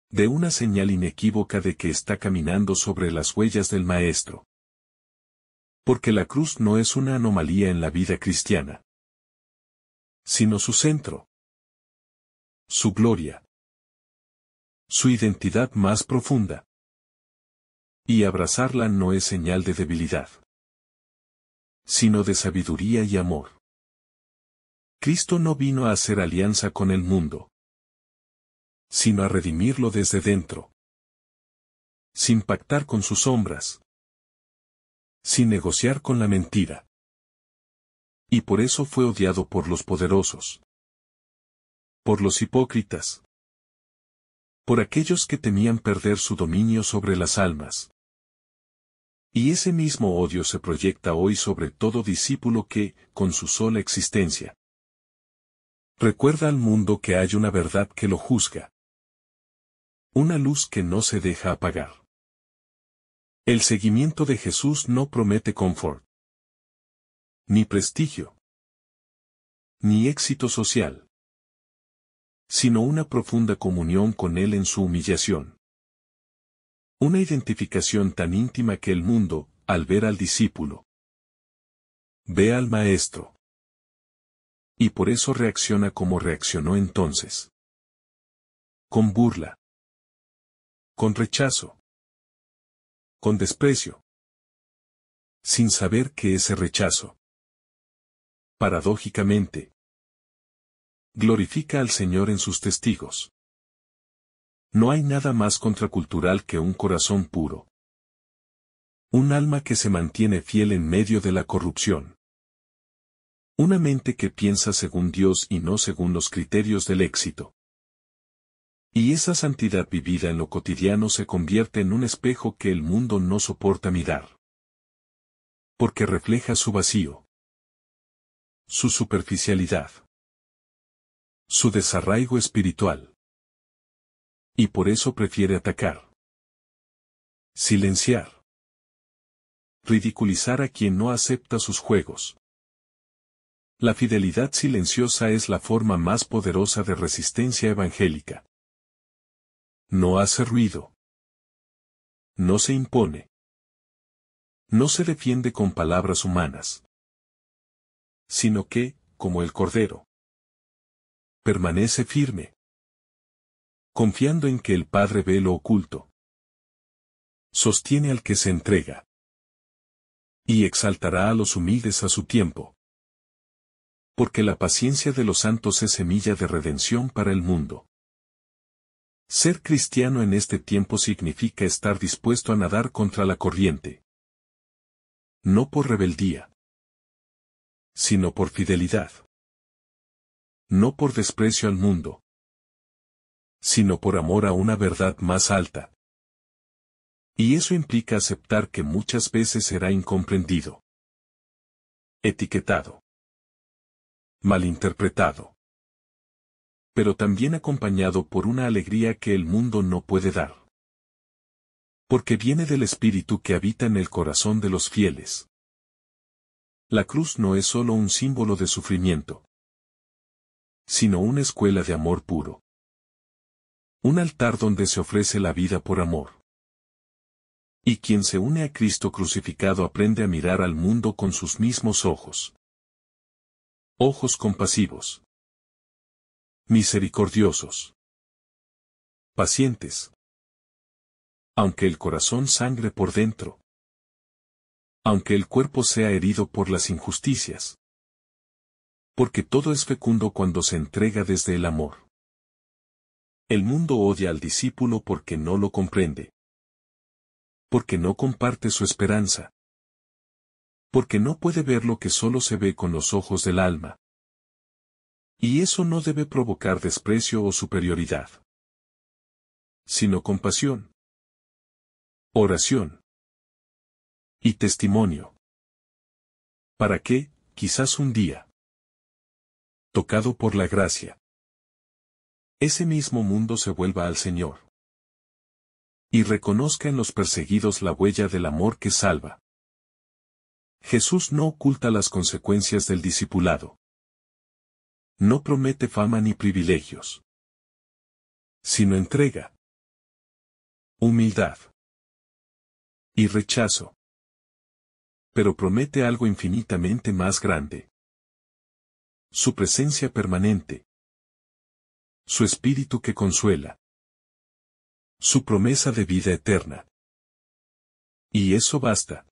de una señal inequívoca de que está caminando sobre las huellas del Maestro. Porque la cruz no es una anomalía en la vida cristiana, sino su centro, su gloria, su identidad más profunda. Y abrazarla no es señal de debilidad, sino de sabiduría y amor. Cristo no vino a hacer alianza con el mundo, sino a redimirlo desde dentro, sin pactar con sus sombras, sin negociar con la mentira. Y por eso fue odiado por los poderosos, por los hipócritas, por aquellos que temían perder su dominio sobre las almas. Y ese mismo odio se proyecta hoy sobre todo discípulo que, con su sola existencia, recuerda al mundo que hay una verdad que lo juzga, una luz que no se deja apagar. El seguimiento de Jesús no promete confort, ni prestigio, ni éxito social, sino una profunda comunión con Él en su humillación. Una identificación tan íntima que el mundo, al ver al discípulo, ve al Maestro. Y por eso reacciona como reaccionó entonces. Con burla, con rechazo, con desprecio, sin saber que ese rechazo, paradójicamente, glorifica al Señor en sus testigos. No hay nada más contracultural que un corazón puro. Un alma que se mantiene fiel en medio de la corrupción. Una mente que piensa según Dios y no según los criterios del éxito. Y esa santidad vivida en lo cotidiano se convierte en un espejo que el mundo no soporta mirar. Porque refleja su vacío, su superficialidad, su desarraigo espiritual. Y por eso prefiere atacar, silenciar, ridiculizar a quien no acepta sus juegos. La fidelidad silenciosa es la forma más poderosa de resistencia evangélica. No hace ruido. No se impone. No se defiende con palabras humanas. Sino que, como el Cordero, permanece firme, confiando en que el Padre ve lo oculto. Sostiene al que se entrega. Y exaltará a los humildes a su tiempo. Porque la paciencia de los santos es semilla de redención para el mundo. Ser cristiano en este tiempo significa estar dispuesto a nadar contra la corriente. No por rebeldía, sino por fidelidad. No por desprecio al mundo, sino por amor a una verdad más alta. Y eso implica aceptar que muchas veces será incomprendido, etiquetado, malinterpretado, pero también acompañado por una alegría que el mundo no puede dar. Porque viene del Espíritu que habita en el corazón de los fieles. La cruz no es solo un símbolo de sufrimiento, sino una escuela de amor puro. Un altar donde se ofrece la vida por amor. Y quien se une a Cristo crucificado aprende a mirar al mundo con sus mismos ojos. Ojos compasivos. Misericordiosos. Pacientes. Aunque el corazón sangre por dentro. Aunque el cuerpo sea herido por las injusticias. Porque todo es fecundo cuando se entrega desde el amor. El mundo odia al discípulo porque no lo comprende. Porque no comparte su esperanza. Porque no puede ver lo que solo se ve con los ojos del alma. Y eso no debe provocar desprecio o superioridad, sino compasión, oración y testimonio. Para que, quizás un día, tocado por la gracia, ese mismo mundo se vuelva al Señor y reconozca en los perseguidos la huella del amor que salva. Jesús no oculta las consecuencias del discipulado. No promete fama ni privilegios, sino entrega, humildad y rechazo. pero promete algo infinitamente más grande. Su presencia permanente. Su espíritu que consuela. Su promesa de vida eterna. Y eso basta.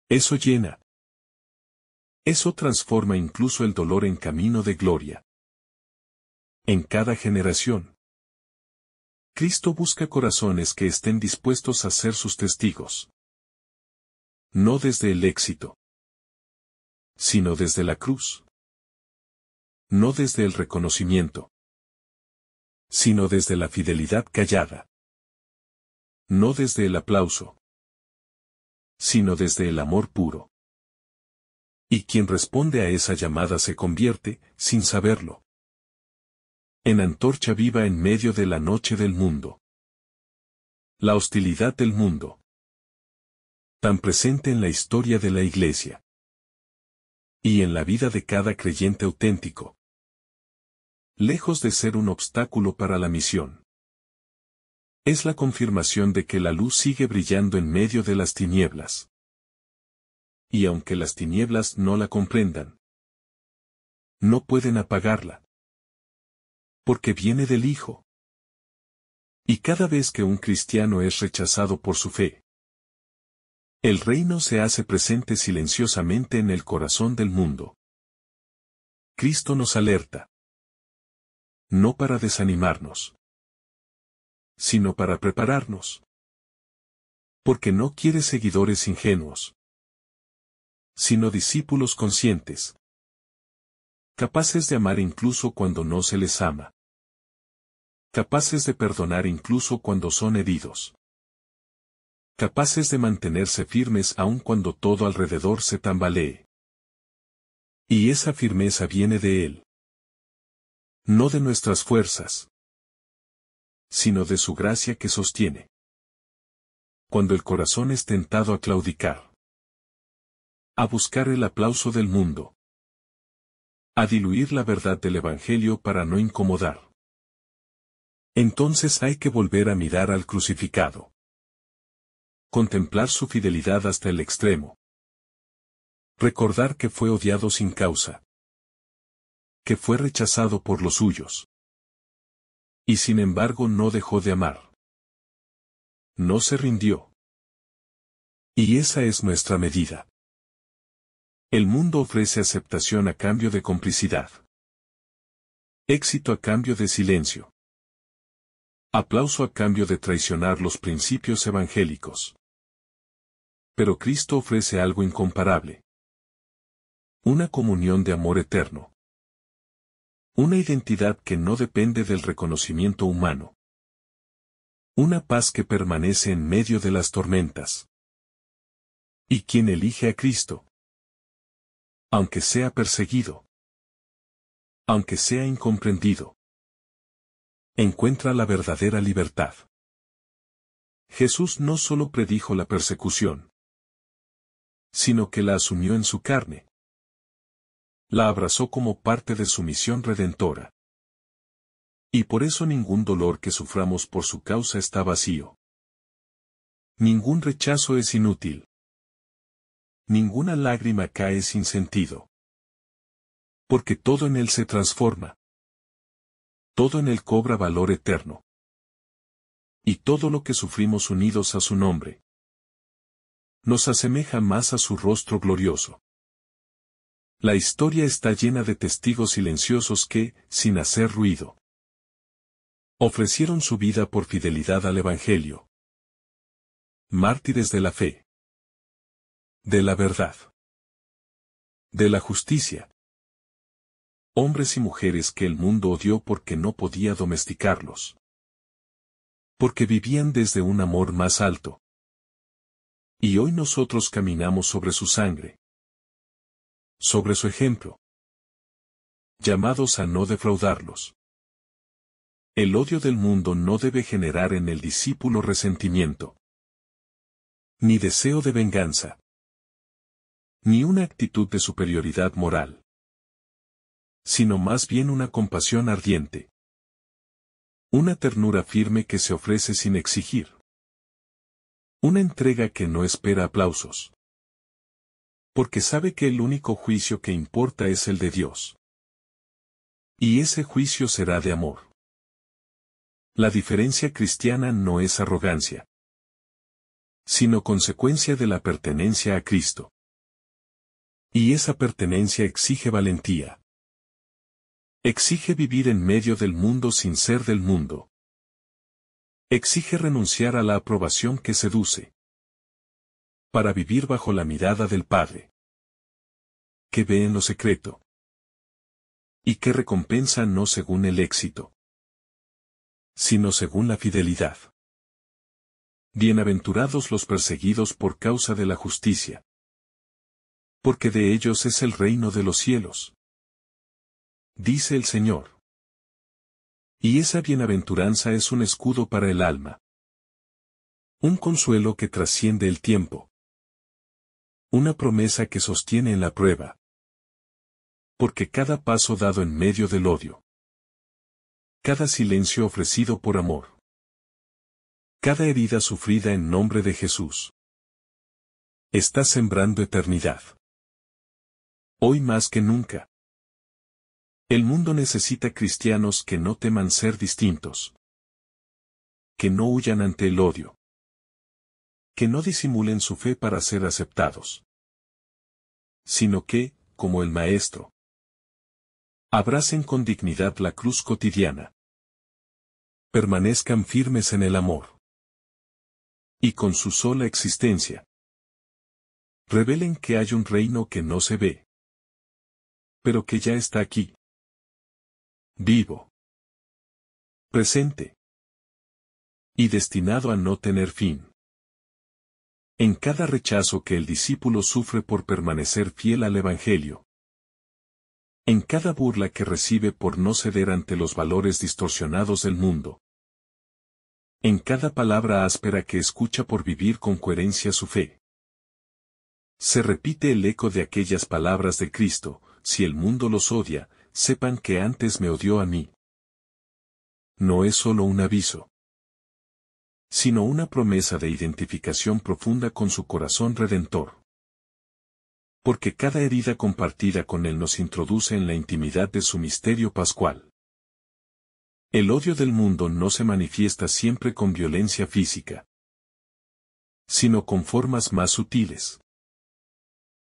Eso llena. Eso transforma incluso el dolor en camino de gloria. En cada generación, Cristo busca corazones que estén dispuestos a ser sus testigos. No desde el éxito, sino desde la cruz. No desde el reconocimiento, sino desde la fidelidad callada. No desde el aplauso, sino desde el amor puro. Y quien responde a esa llamada se convierte, sin saberlo, en antorcha viva en medio de la noche del mundo. La hostilidad del mundo, tan presente en la historia de la Iglesia y en la vida de cada creyente auténtico, lejos de ser un obstáculo para la misión, es la confirmación de que la luz sigue brillando en medio de las tinieblas. Y aunque las tinieblas no la comprendan, no pueden apagarla, porque viene del Hijo. Y cada vez que un cristiano es rechazado por su fe, el reino se hace presente silenciosamente en el corazón del mundo. Cristo nos alerta, no para desanimarnos, sino para prepararnos. Porque no quiere seguidores ingenuos, sino discípulos conscientes, capaces de amar incluso cuando no se les ama, capaces de perdonar incluso cuando son heridos, capaces de mantenerse firmes aun cuando todo alrededor se tambalee. Y esa firmeza viene de Él, no de nuestras fuerzas, sino de su gracia que sostiene. Cuando el corazón es tentado a claudicar, a buscar el aplauso del mundo, a diluir la verdad del Evangelio para no incomodar, entonces hay que volver a mirar al crucificado. Contemplar su fidelidad hasta el extremo. Recordar que fue odiado sin causa. Que fue rechazado por los suyos. Y sin embargo no dejó de amar. No se rindió. Y esa es nuestra medida. El mundo ofrece aceptación a cambio de complicidad. Éxito a cambio de silencio. Aplauso a cambio de traicionar los principios evangélicos. Pero Cristo ofrece algo incomparable. Una comunión de amor eterno. Una identidad que no depende del reconocimiento humano. Una paz que permanece en medio de las tormentas. ¿Y quién elige a Cristo? Aunque sea perseguido. Aunque sea incomprendido. Encuentra la verdadera libertad. Jesús no solo predijo la persecución, sino que la asumió en su carne. La abrazó como parte de su misión redentora. Y por eso ningún dolor que suframos por su causa está vacío. Ningún rechazo es inútil. Ninguna lágrima cae sin sentido. Porque todo en él se transforma. Todo en él cobra valor eterno. Y todo lo que sufrimos unidos a su nombre nos asemeja más a su rostro glorioso. La historia está llena de testigos silenciosos que, sin hacer ruido, ofrecieron su vida por fidelidad al Evangelio. Mártires de la fe, de la verdad, de la justicia. Hombres y mujeres que el mundo odió porque no podía domesticarlos. Porque vivían desde un amor más alto. Y hoy nosotros caminamos sobre su sangre. Sobre su ejemplo. Llamados a no defraudarlos. El odio del mundo no debe generar en el discípulo resentimiento. Ni deseo de venganza. Ni una actitud de superioridad moral. Sino más bien una compasión ardiente. Una ternura firme que se ofrece sin exigir. Una entrega que no espera aplausos. Porque sabe que el único juicio que importa es el de Dios. Y ese juicio será de amor. La diferencia cristiana no es arrogancia, sino consecuencia de la pertenencia a Cristo. Y esa pertenencia exige valentía. Exige vivir en medio del mundo sin ser del mundo. Exige renunciar a la aprobación que seduce, para vivir bajo la mirada del Padre, que ve en lo secreto, y que recompensa no según el éxito, sino según la fidelidad. Bienaventurados los perseguidos por causa de la justicia, porque de ellos es el reino de los cielos. Dice el Señor. Y esa bienaventuranza es un escudo para el alma. Un consuelo que trasciende el tiempo. Una promesa que sostiene en la prueba. Porque cada paso dado en medio del odio. Cada silencio ofrecido por amor. Cada herida sufrida en nombre de Jesús. Está sembrando eternidad. Hoy más que nunca. El mundo necesita cristianos que no teman ser distintos. Que no huyan ante el odio. Que no disimulen su fe para ser aceptados. Sino que, como el Maestro, abracen con dignidad la cruz cotidiana. Permanezcan firmes en el amor. Y con su sola existencia, revelen que hay un reino que no se ve, pero que ya está aquí. Vivo. Presente. Y destinado a no tener fin. En cada rechazo que el discípulo sufre por permanecer fiel al Evangelio. En cada burla que recibe por no ceder ante los valores distorsionados del mundo. En cada palabra áspera que escucha por vivir con coherencia su fe. Se repite el eco de aquellas palabras de Cristo: si el mundo los odia, sepan que antes me odió a mí. No es solo un aviso, sino una promesa de identificación profunda con su corazón redentor. Porque cada herida compartida con Él nos introduce en la intimidad de su misterio pascual. El odio del mundo no se manifiesta siempre con violencia física, sino con formas más sutiles,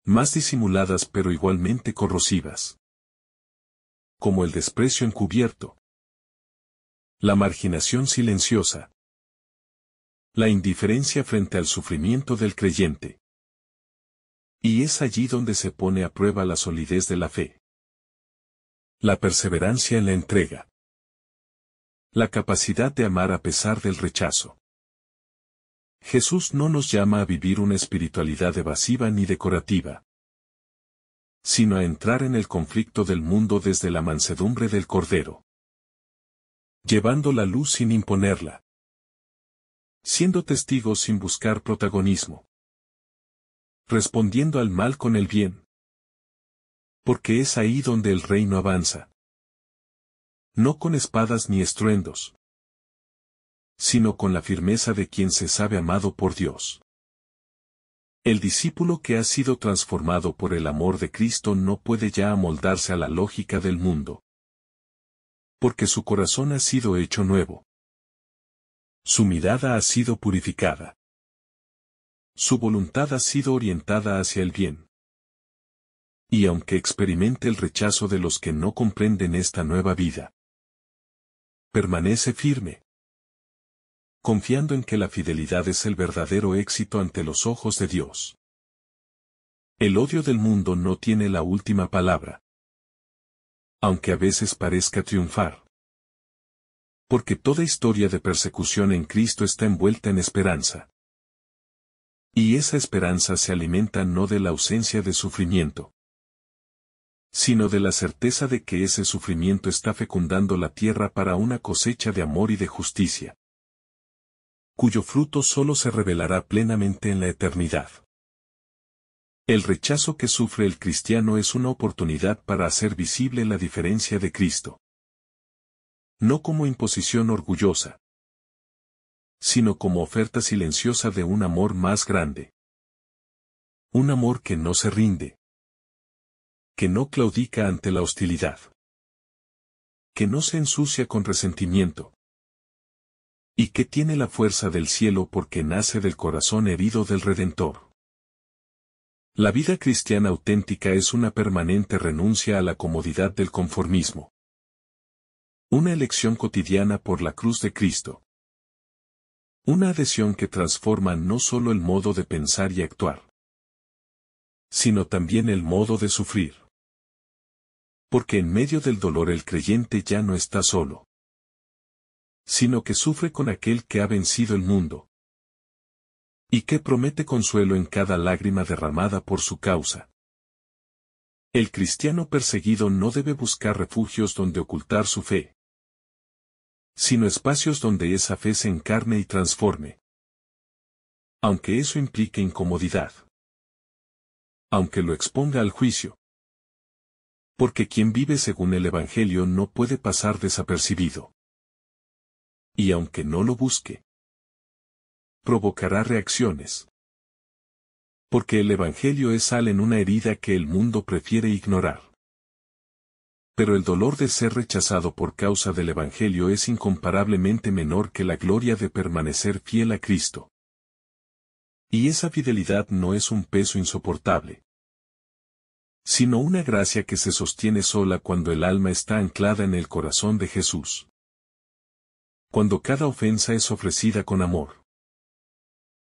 más disimuladas pero igualmente corrosivas. Como el desprecio encubierto, la marginación silenciosa, la indiferencia frente al sufrimiento del creyente. Y es allí donde se pone a prueba la solidez de la fe. La perseverancia en la entrega. La capacidad de amar a pesar del rechazo. Jesús no nos llama a vivir una espiritualidad evasiva ni decorativa, sino a entrar en el conflicto del mundo desde la mansedumbre del Cordero. Llevando la luz sin imponerla. Siendo testigos sin buscar protagonismo. Respondiendo al mal con el bien. Porque es ahí donde el reino avanza. No con espadas ni estruendos, sino con la firmeza de quien se sabe amado por Dios. El discípulo que ha sido transformado por el amor de Cristo no puede ya amoldarse a la lógica del mundo. Porque su corazón ha sido hecho nuevo. Su mirada ha sido purificada. Su voluntad ha sido orientada hacia el bien. Y aunque experimente el rechazo de los que no comprenden esta nueva vida, permanece firme, confiando en que la fidelidad es el verdadero éxito ante los ojos de Dios. El odio del mundo no tiene la última palabra, aunque a veces parezca triunfar. Porque toda historia de persecución en Cristo está envuelta en esperanza. Y esa esperanza se alimenta no de la ausencia de sufrimiento, sino de la certeza de que ese sufrimiento está fecundando la tierra para una cosecha de amor y de justicia, cuyo fruto solo se revelará plenamente en la eternidad. El rechazo que sufre el cristiano es una oportunidad para hacer visible la diferencia de Cristo. No como imposición orgullosa, sino como oferta silenciosa de un amor más grande. Un amor que no se rinde. Que no claudica ante la hostilidad. Que no se ensucia con resentimiento. Y que tiene la fuerza del cielo porque nace del corazón herido del Redentor. La vida cristiana auténtica es una permanente renuncia a la comodidad del conformismo. Una elección cotidiana por la cruz de Cristo. Una adhesión que transforma no solo el modo de pensar y actuar, sino también el modo de sufrir. Porque en medio del dolor el creyente ya no está solo, sino que sufre con aquel que ha vencido el mundo, y que promete consuelo en cada lágrima derramada por su causa. El cristiano perseguido no debe buscar refugios donde ocultar su fe, sino espacios donde esa fe se encarne y transforme. Aunque eso implique incomodidad. Aunque lo exponga al juicio. Porque quien vive según el Evangelio no puede pasar desapercibido. Y aunque no lo busque, provocará reacciones. Porque el Evangelio es sal en una herida que el mundo prefiere ignorar. Pero el dolor de ser rechazado por causa del Evangelio es incomparablemente menor que la gloria de permanecer fiel a Cristo. Y esa fidelidad no es un peso insoportable, sino una gracia que se sostiene sola cuando el alma está anclada en el corazón de Jesús. Cuando cada ofensa es ofrecida con amor.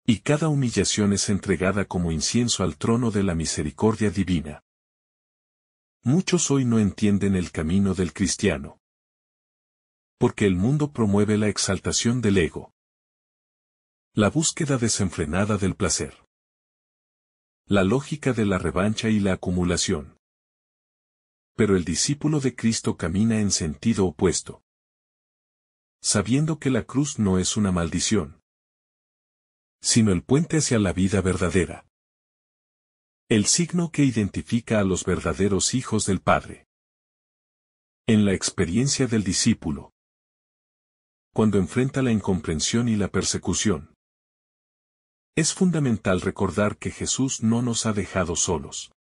Y cada humillación es entregada como incienso al trono de la misericordia divina. Muchos hoy no entienden el camino del cristiano. Porque el mundo promueve la exaltación del ego. La búsqueda desenfrenada del placer. La lógica de la revancha y la acumulación. Pero el discípulo de Cristo camina en sentido opuesto. Sabiendo que la cruz no es una maldición, sino el puente hacia la vida verdadera. El signo que identifica a los verdaderos hijos del Padre. En la experiencia del discípulo. Cuando enfrenta la incomprensión y la persecución. Es fundamental recordar que Jesús no nos ha dejado solos.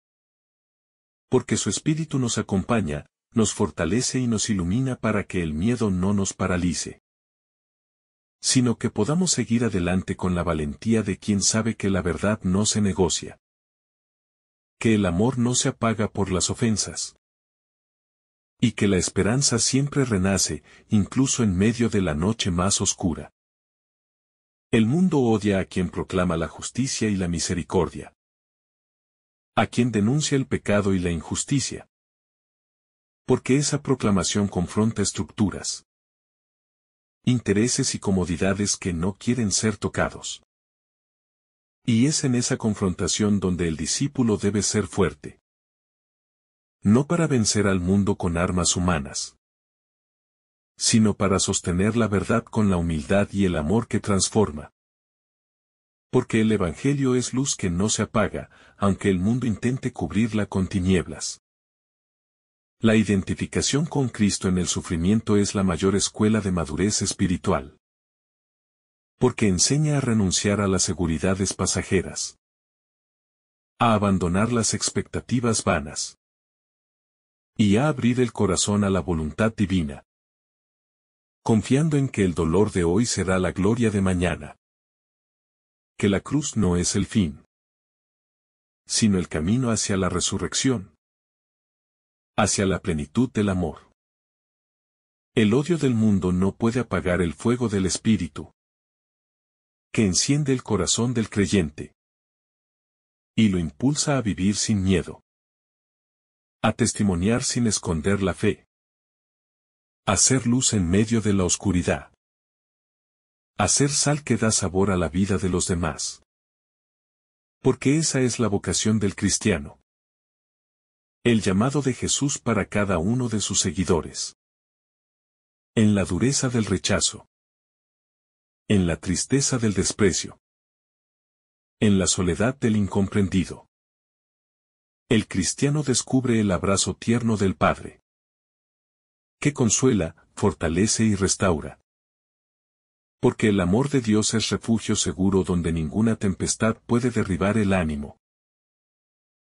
Porque su Espíritu nos acompaña, nos fortalece y nos ilumina para que el miedo no nos paralice. Sino que podamos seguir adelante con la valentía de quien sabe que la verdad no se negocia. Que el amor no se apaga por las ofensas. Y que la esperanza siempre renace, incluso en medio de la noche más oscura. El mundo odia a quien proclama la justicia y la misericordia. A quien denuncia el pecado y la injusticia. Porque esa proclamación confronta estructuras, intereses y comodidades que no quieren ser tocados. Y es en esa confrontación donde el discípulo debe ser fuerte. No para vencer al mundo con armas humanas, sino para sostener la verdad con la humildad y el amor que transforma. Porque el Evangelio es luz que no se apaga, aunque el mundo intente cubrirla con tinieblas. La identificación con Cristo en el sufrimiento es la mayor escuela de madurez espiritual. Porque enseña a renunciar a las seguridades pasajeras. A abandonar las expectativas vanas. Y a abrir el corazón a la voluntad divina. Confiando en que el dolor de hoy será la gloria de mañana. Que la cruz no es el fin, sino el camino hacia la resurrección. Hacia la plenitud del amor. El odio del mundo no puede apagar el fuego del Espíritu, que enciende el corazón del creyente, y lo impulsa a vivir sin miedo, a testimoniar sin esconder la fe, a ser luz en medio de la oscuridad, a ser sal que da sabor a la vida de los demás. Porque esa es la vocación del cristiano. El llamado de Jesús para cada uno de sus seguidores. En la dureza del rechazo. En la tristeza del desprecio. En la soledad del incomprendido. El cristiano descubre el abrazo tierno del Padre, que consuela, fortalece y restaura. Porque el amor de Dios es refugio seguro donde ninguna tempestad puede derribar el ánimo.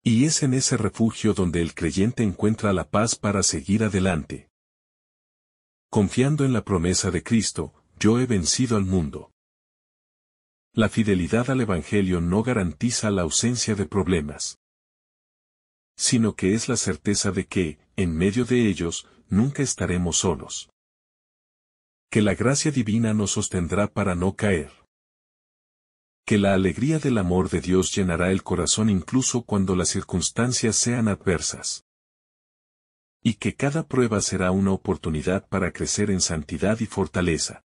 Y es en ese refugio donde el creyente encuentra la paz para seguir adelante. Confiando en la promesa de Cristo, yo he vencido al mundo. La fidelidad al Evangelio no garantiza la ausencia de problemas, sino que es la certeza de que, en medio de ellos, nunca estaremos solos. Que la gracia divina nos sostendrá para no caer. Que la alegría del amor de Dios llenará el corazón incluso cuando las circunstancias sean adversas. Y que cada prueba será una oportunidad para crecer en santidad y fortaleza.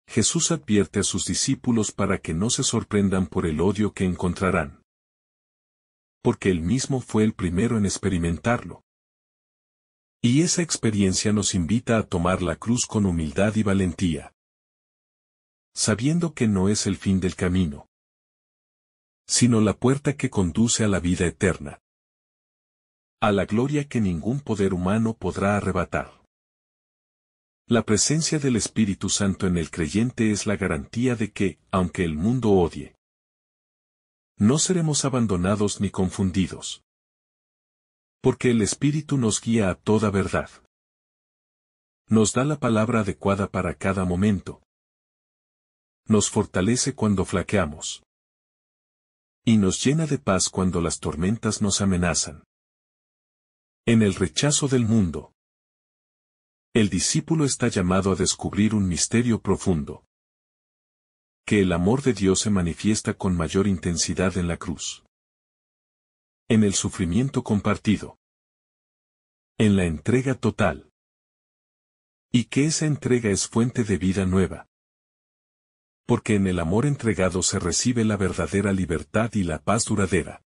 Jesús advierte a sus discípulos para que no se sorprendan por el odio que encontrarán. Porque él mismo fue el primero en experimentarlo. Y esa experiencia nos invita a tomar la cruz con humildad y valentía, sabiendo que no es el fin del camino, sino la puerta que conduce a la vida eterna, a la gloria que ningún poder humano podrá arrebatar. La presencia del Espíritu Santo en el creyente es la garantía de que, aunque el mundo odie, no seremos abandonados ni confundidos. Porque el Espíritu nos guía a toda verdad. Nos da la palabra adecuada para cada momento. Nos fortalece cuando flaqueamos. Y nos llena de paz cuando las tormentas nos amenazan. En el rechazo del mundo, el discípulo está llamado a descubrir un misterio profundo. Que el amor de Dios se manifiesta con mayor intensidad en la cruz. En el sufrimiento compartido. En la entrega total. Y que esa entrega es fuente de vida nueva. Porque en el amor entregado se recibe la verdadera libertad y la paz duradera.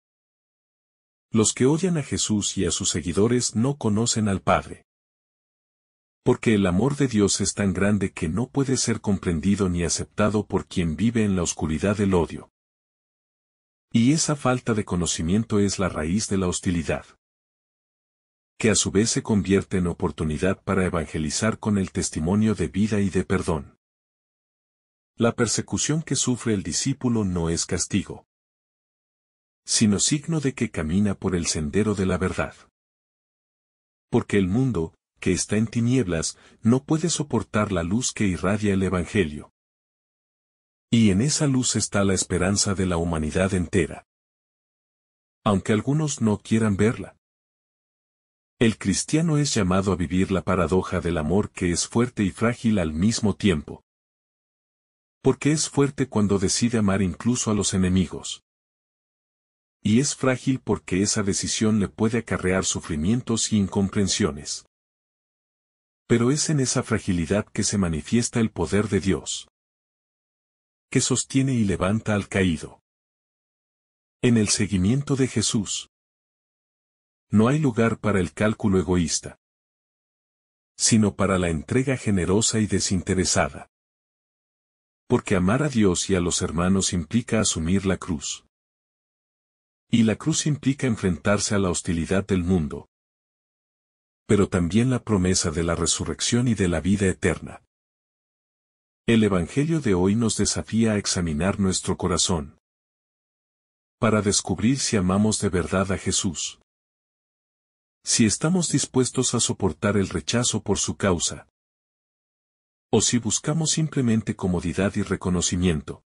Los que odian a Jesús y a sus seguidores no conocen al Padre. Porque el amor de Dios es tan grande que no puede ser comprendido ni aceptado por quien vive en la oscuridad del odio. Y esa falta de conocimiento es la raíz de la hostilidad, que a su vez se convierte en oportunidad para evangelizar con el testimonio de vida y de perdón. La persecución que sufre el discípulo no es castigo, sino signo de que camina por el sendero de la verdad. Porque el mundo, que está en tinieblas, no puede soportar la luz que irradia el Evangelio. Y en esa luz está la esperanza de la humanidad entera. Aunque algunos no quieran verla. El cristiano es llamado a vivir la paradoja del amor que es fuerte y frágil al mismo tiempo. Porque es fuerte cuando decide amar incluso a los enemigos. Y es frágil porque esa decisión le puede acarrear sufrimientos y incomprensiones. Pero es en esa fragilidad que se manifiesta el poder de Dios, que sostiene y levanta al caído. En el seguimiento de Jesús, no hay lugar para el cálculo egoísta, sino para la entrega generosa y desinteresada. Porque amar a Dios y a los hermanos implica asumir la cruz. Y la cruz implica enfrentarse a la hostilidad del mundo. Pero también la promesa de la resurrección y de la vida eterna. El Evangelio de hoy nos desafía a examinar nuestro corazón, para descubrir si amamos de verdad a Jesús. Si estamos dispuestos a soportar el rechazo por su causa. O si buscamos simplemente comodidad y reconocimiento.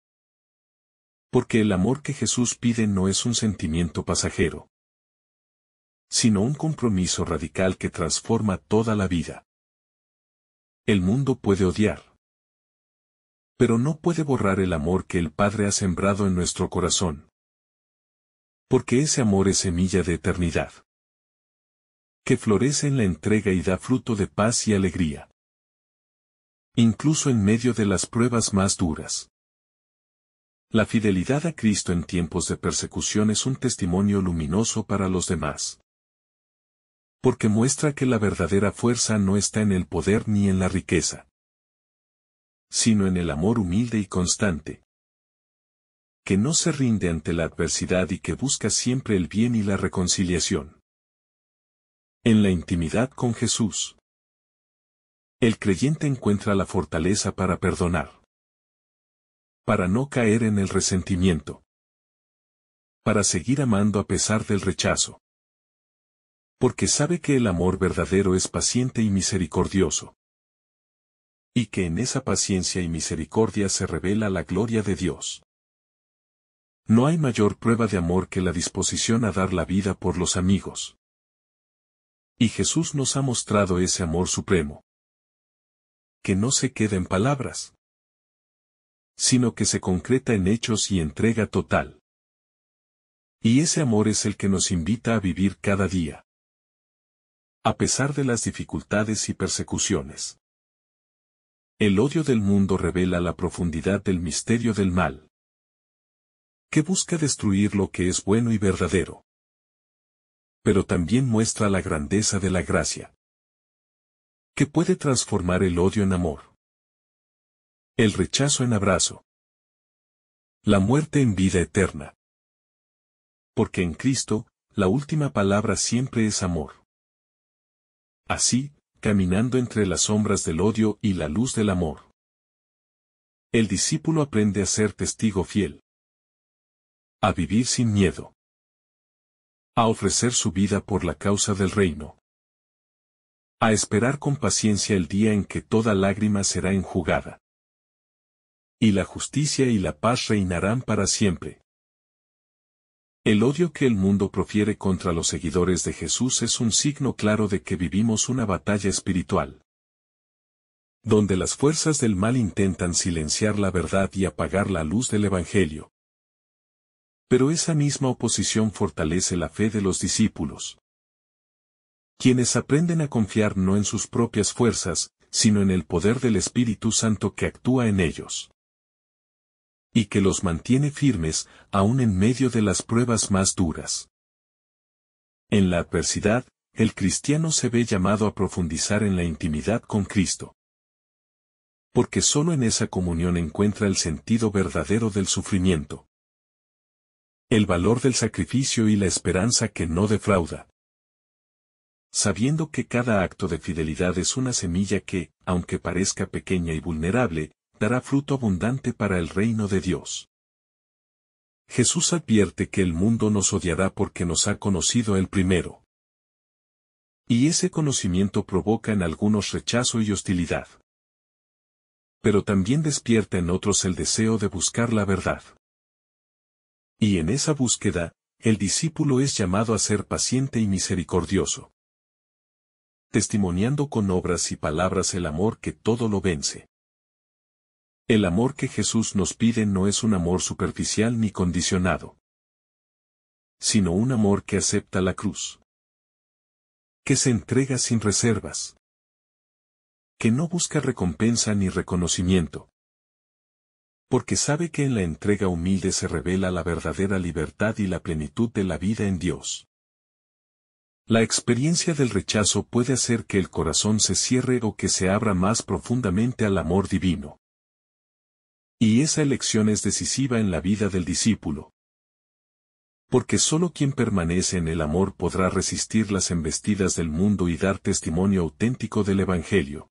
Porque el amor que Jesús pide no es un sentimiento pasajero, sino un compromiso radical que transforma toda la vida. El mundo puede odiar, pero no puede borrar el amor que el Padre ha sembrado en nuestro corazón. Porque ese amor es semilla de eternidad, que florece en la entrega y da fruto de paz y alegría. Incluso en medio de las pruebas más duras. La fidelidad a Cristo en tiempos de persecución es un testimonio luminoso para los demás. Porque muestra que la verdadera fuerza no está en el poder ni en la riqueza, sino en el amor humilde y constante, que no se rinde ante la adversidad y que busca siempre el bien y la reconciliación. En la intimidad con Jesús, el creyente encuentra la fortaleza para perdonar, para no caer en el resentimiento, para seguir amando a pesar del rechazo. Porque sabe que el amor verdadero es paciente y misericordioso. Y que en esa paciencia y misericordia se revela la gloria de Dios. No hay mayor prueba de amor que la disposición a dar la vida por los amigos. Y Jesús nos ha mostrado ese amor supremo. Que no se queda en palabras, sino que se concreta en hechos y entrega total. Y ese amor es el que nos invita a vivir cada día, a pesar de las dificultades y persecuciones. El odio del mundo revela la profundidad del misterio del mal, que busca destruir lo que es bueno y verdadero. Pero también muestra la grandeza de la gracia, que puede transformar el odio en amor, el rechazo en abrazo, la muerte en vida eterna. Porque en Cristo, la última palabra siempre es amor. Así, caminando entre las sombras del odio y la luz del amor, el discípulo aprende a ser testigo fiel, a vivir sin miedo, a ofrecer su vida por la causa del reino, a esperar con paciencia el día en que toda lágrima será enjugada, y la justicia y la paz reinarán para siempre. El odio que el mundo profiere contra los seguidores de Jesús es un signo claro de que vivimos una batalla espiritual, donde las fuerzas del mal intentan silenciar la verdad y apagar la luz del Evangelio. Pero esa misma oposición fortalece la fe de los discípulos, quienes aprenden a confiar no en sus propias fuerzas, sino en el poder del Espíritu Santo que actúa en ellos, y que los mantiene firmes, aún en medio de las pruebas más duras. En la adversidad, el cristiano se ve llamado a profundizar en la intimidad con Cristo. Porque solo en esa comunión encuentra el sentido verdadero del sufrimiento, el valor del sacrificio y la esperanza que no defrauda. Sabiendo que cada acto de fidelidad es una semilla que, aunque parezca pequeña y vulnerable, dará fruto abundante para el reino de Dios. Jesús advierte que el mundo nos odiará porque nos ha conocido Él primero. Y ese conocimiento provoca en algunos rechazo y hostilidad. Pero también despierta en otros el deseo de buscar la verdad. Y en esa búsqueda, el discípulo es llamado a ser paciente y misericordioso, testimoniando con obras y palabras el amor que todo lo vence. El amor que Jesús nos pide no es un amor superficial ni condicionado, sino un amor que acepta la cruz, que se entrega sin reservas, que no busca recompensa ni reconocimiento, porque sabe que en la entrega humilde se revela la verdadera libertad y la plenitud de la vida en Dios. La experiencia del rechazo puede hacer que el corazón se cierre o que se abra más profundamente al amor divino. Y esa elección es decisiva en la vida del discípulo. Porque solo quien permanece en el amor podrá resistir las embestidas del mundo y dar testimonio auténtico del Evangelio,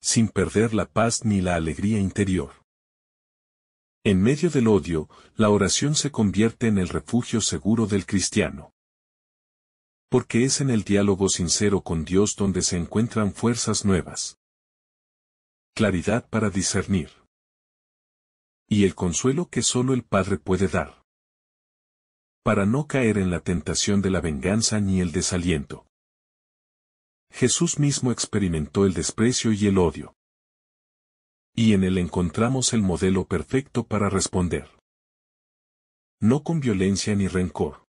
sin perder la paz ni la alegría interior. En medio del odio, la oración se convierte en el refugio seguro del cristiano. Porque es en el diálogo sincero con Dios donde se encuentran fuerzas nuevas, claridad para discernir, y el consuelo que solo el Padre puede dar, para no caer en la tentación de la venganza ni el desaliento. Jesús mismo experimentó el desprecio y el odio, y en él encontramos el modelo perfecto para responder. No con violencia ni rencor,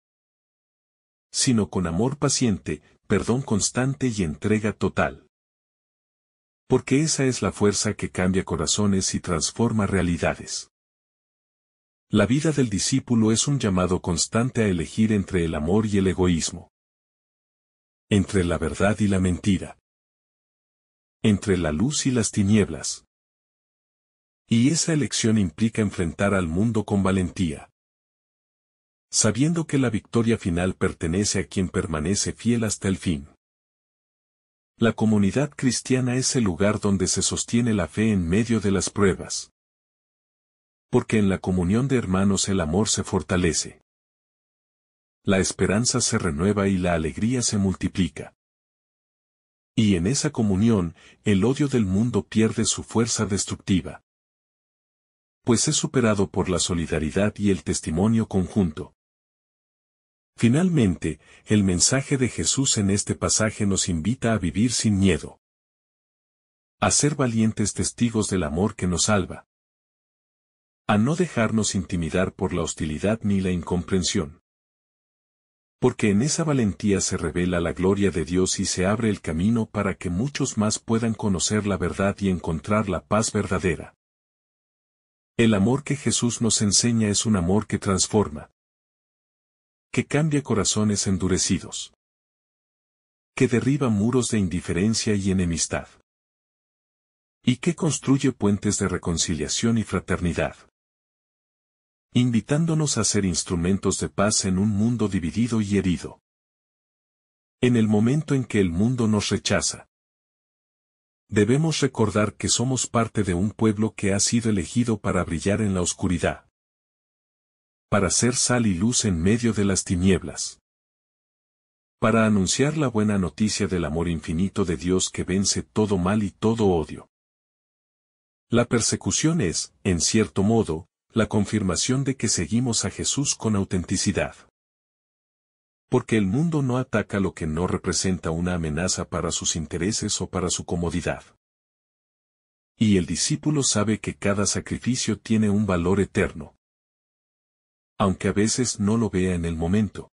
sino con amor paciente, perdón constante y entrega total. Porque esa es la fuerza que cambia corazones y transforma realidades. La vida del discípulo es un llamado constante a elegir entre el amor y el egoísmo, entre la verdad y la mentira, entre la luz y las tinieblas. Y esa elección implica enfrentar al mundo con valentía, sabiendo que la victoria final pertenece a quien permanece fiel hasta el fin. La comunidad cristiana es el lugar donde se sostiene la fe en medio de las pruebas. Porque en la comunión de hermanos el amor se fortalece. La esperanza se renueva y la alegría se multiplica. Y en esa comunión, el odio del mundo pierde su fuerza destructiva. Pues es superado por la solidaridad y el testimonio conjunto. Finalmente, el mensaje de Jesús en este pasaje nos invita a vivir sin miedo. A ser valientes testigos del amor que nos salva. A no dejarnos intimidar por la hostilidad ni la incomprensión. Porque en esa valentía se revela la gloria de Dios y se abre el camino para que muchos más puedan conocer la verdad y encontrar la paz verdadera. El amor que Jesús nos enseña es un amor que transforma. Que cambia corazones endurecidos. Que derriba muros de indiferencia y enemistad. Y que construye puentes de reconciliación y fraternidad. Invitándonos a ser instrumentos de paz en un mundo dividido y herido. En el momento en que el mundo nos rechaza, debemos recordar que somos parte de un pueblo que ha sido elegido para brillar en la oscuridad. Para ser sal y luz en medio de las tinieblas. Para anunciar la buena noticia del amor infinito de Dios que vence todo mal y todo odio. La persecución es, en cierto modo, la confirmación de que seguimos a Jesús con autenticidad. Porque el mundo no ataca lo que no representa una amenaza para sus intereses o para su comodidad. Y el discípulo sabe que cada sacrificio tiene un valor eterno. Aunque a veces no lo vea en el momento.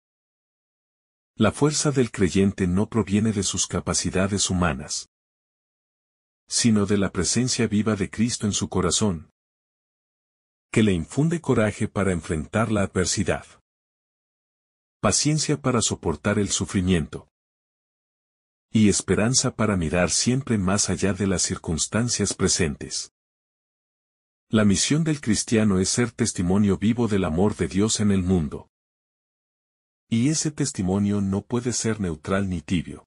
La fuerza del creyente no proviene de sus capacidades humanas, sino de la presencia viva de Cristo en su corazón, que le infunde coraje para enfrentar la adversidad, paciencia para soportar el sufrimiento, y esperanza para mirar siempre más allá de las circunstancias presentes. La misión del cristiano es ser testimonio vivo del amor de Dios en el mundo. Y ese testimonio no puede ser neutral ni tibio.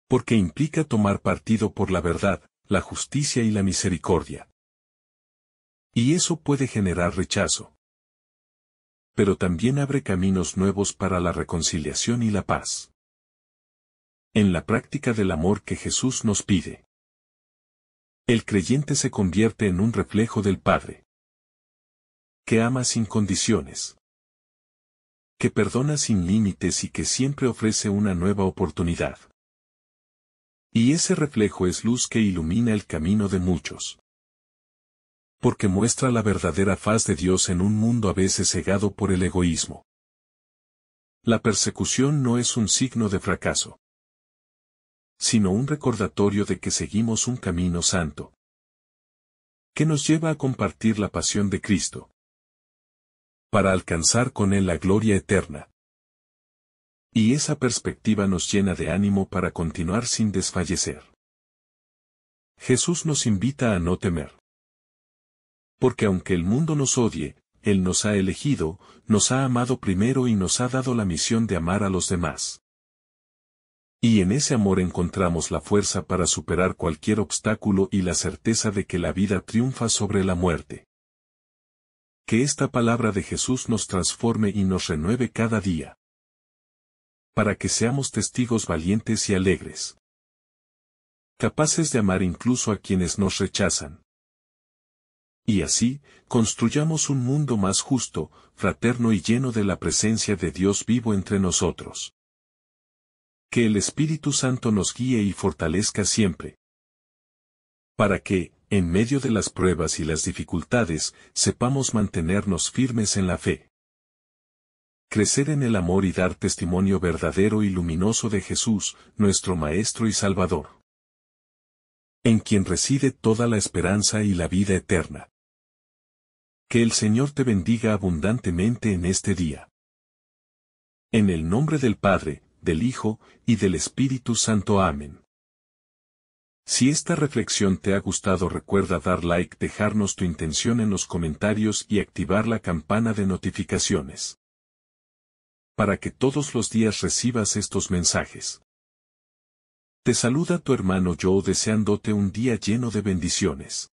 Porque implica tomar partido por la verdad, la justicia y la misericordia. Y eso puede generar rechazo. Pero también abre caminos nuevos para la reconciliación y la paz. En la práctica del amor que Jesús nos pide, el creyente se convierte en un reflejo del Padre, que ama sin condiciones, que perdona sin límites y que siempre ofrece una nueva oportunidad. Y ese reflejo es luz que ilumina el camino de muchos. Porque muestra la verdadera faz de Dios en un mundo a veces cegado por el egoísmo. La persecución no es un signo de fracaso, sino un recordatorio de que seguimos un camino santo, que nos lleva a compartir la pasión de Cristo, para alcanzar con Él la gloria eterna. Y esa perspectiva nos llena de ánimo para continuar sin desfallecer. Jesús nos invita a no temer. Porque aunque el mundo nos odie, Él nos ha elegido, nos ha amado primero y nos ha dado la misión de amar a los demás. Y en ese amor encontramos la fuerza para superar cualquier obstáculo y la certeza de que la vida triunfa sobre la muerte. Que esta palabra de Jesús nos transforme y nos renueve cada día. Para que seamos testigos valientes y alegres. Capaces de amar incluso a quienes nos rechazan. Y así, construyamos un mundo más justo, fraterno y lleno de la presencia de Dios vivo entre nosotros. Que el Espíritu Santo nos guíe y fortalezca siempre. Para que, en medio de las pruebas y las dificultades, sepamos mantenernos firmes en la fe. Crecer en el amor y dar testimonio verdadero y luminoso de Jesús, nuestro Maestro y Salvador. En quien reside toda la esperanza y la vida eterna. Que el Señor te bendiga abundantemente en este día. En el nombre del Padre, del Hijo, y del Espíritu Santo. Amén. Si esta reflexión te ha gustado, recuerda dar like, dejarnos tu intención en los comentarios y activar la campana de notificaciones. Para que todos los días recibas estos mensajes. Te saluda tu hermano Joe deseándote un día lleno de bendiciones.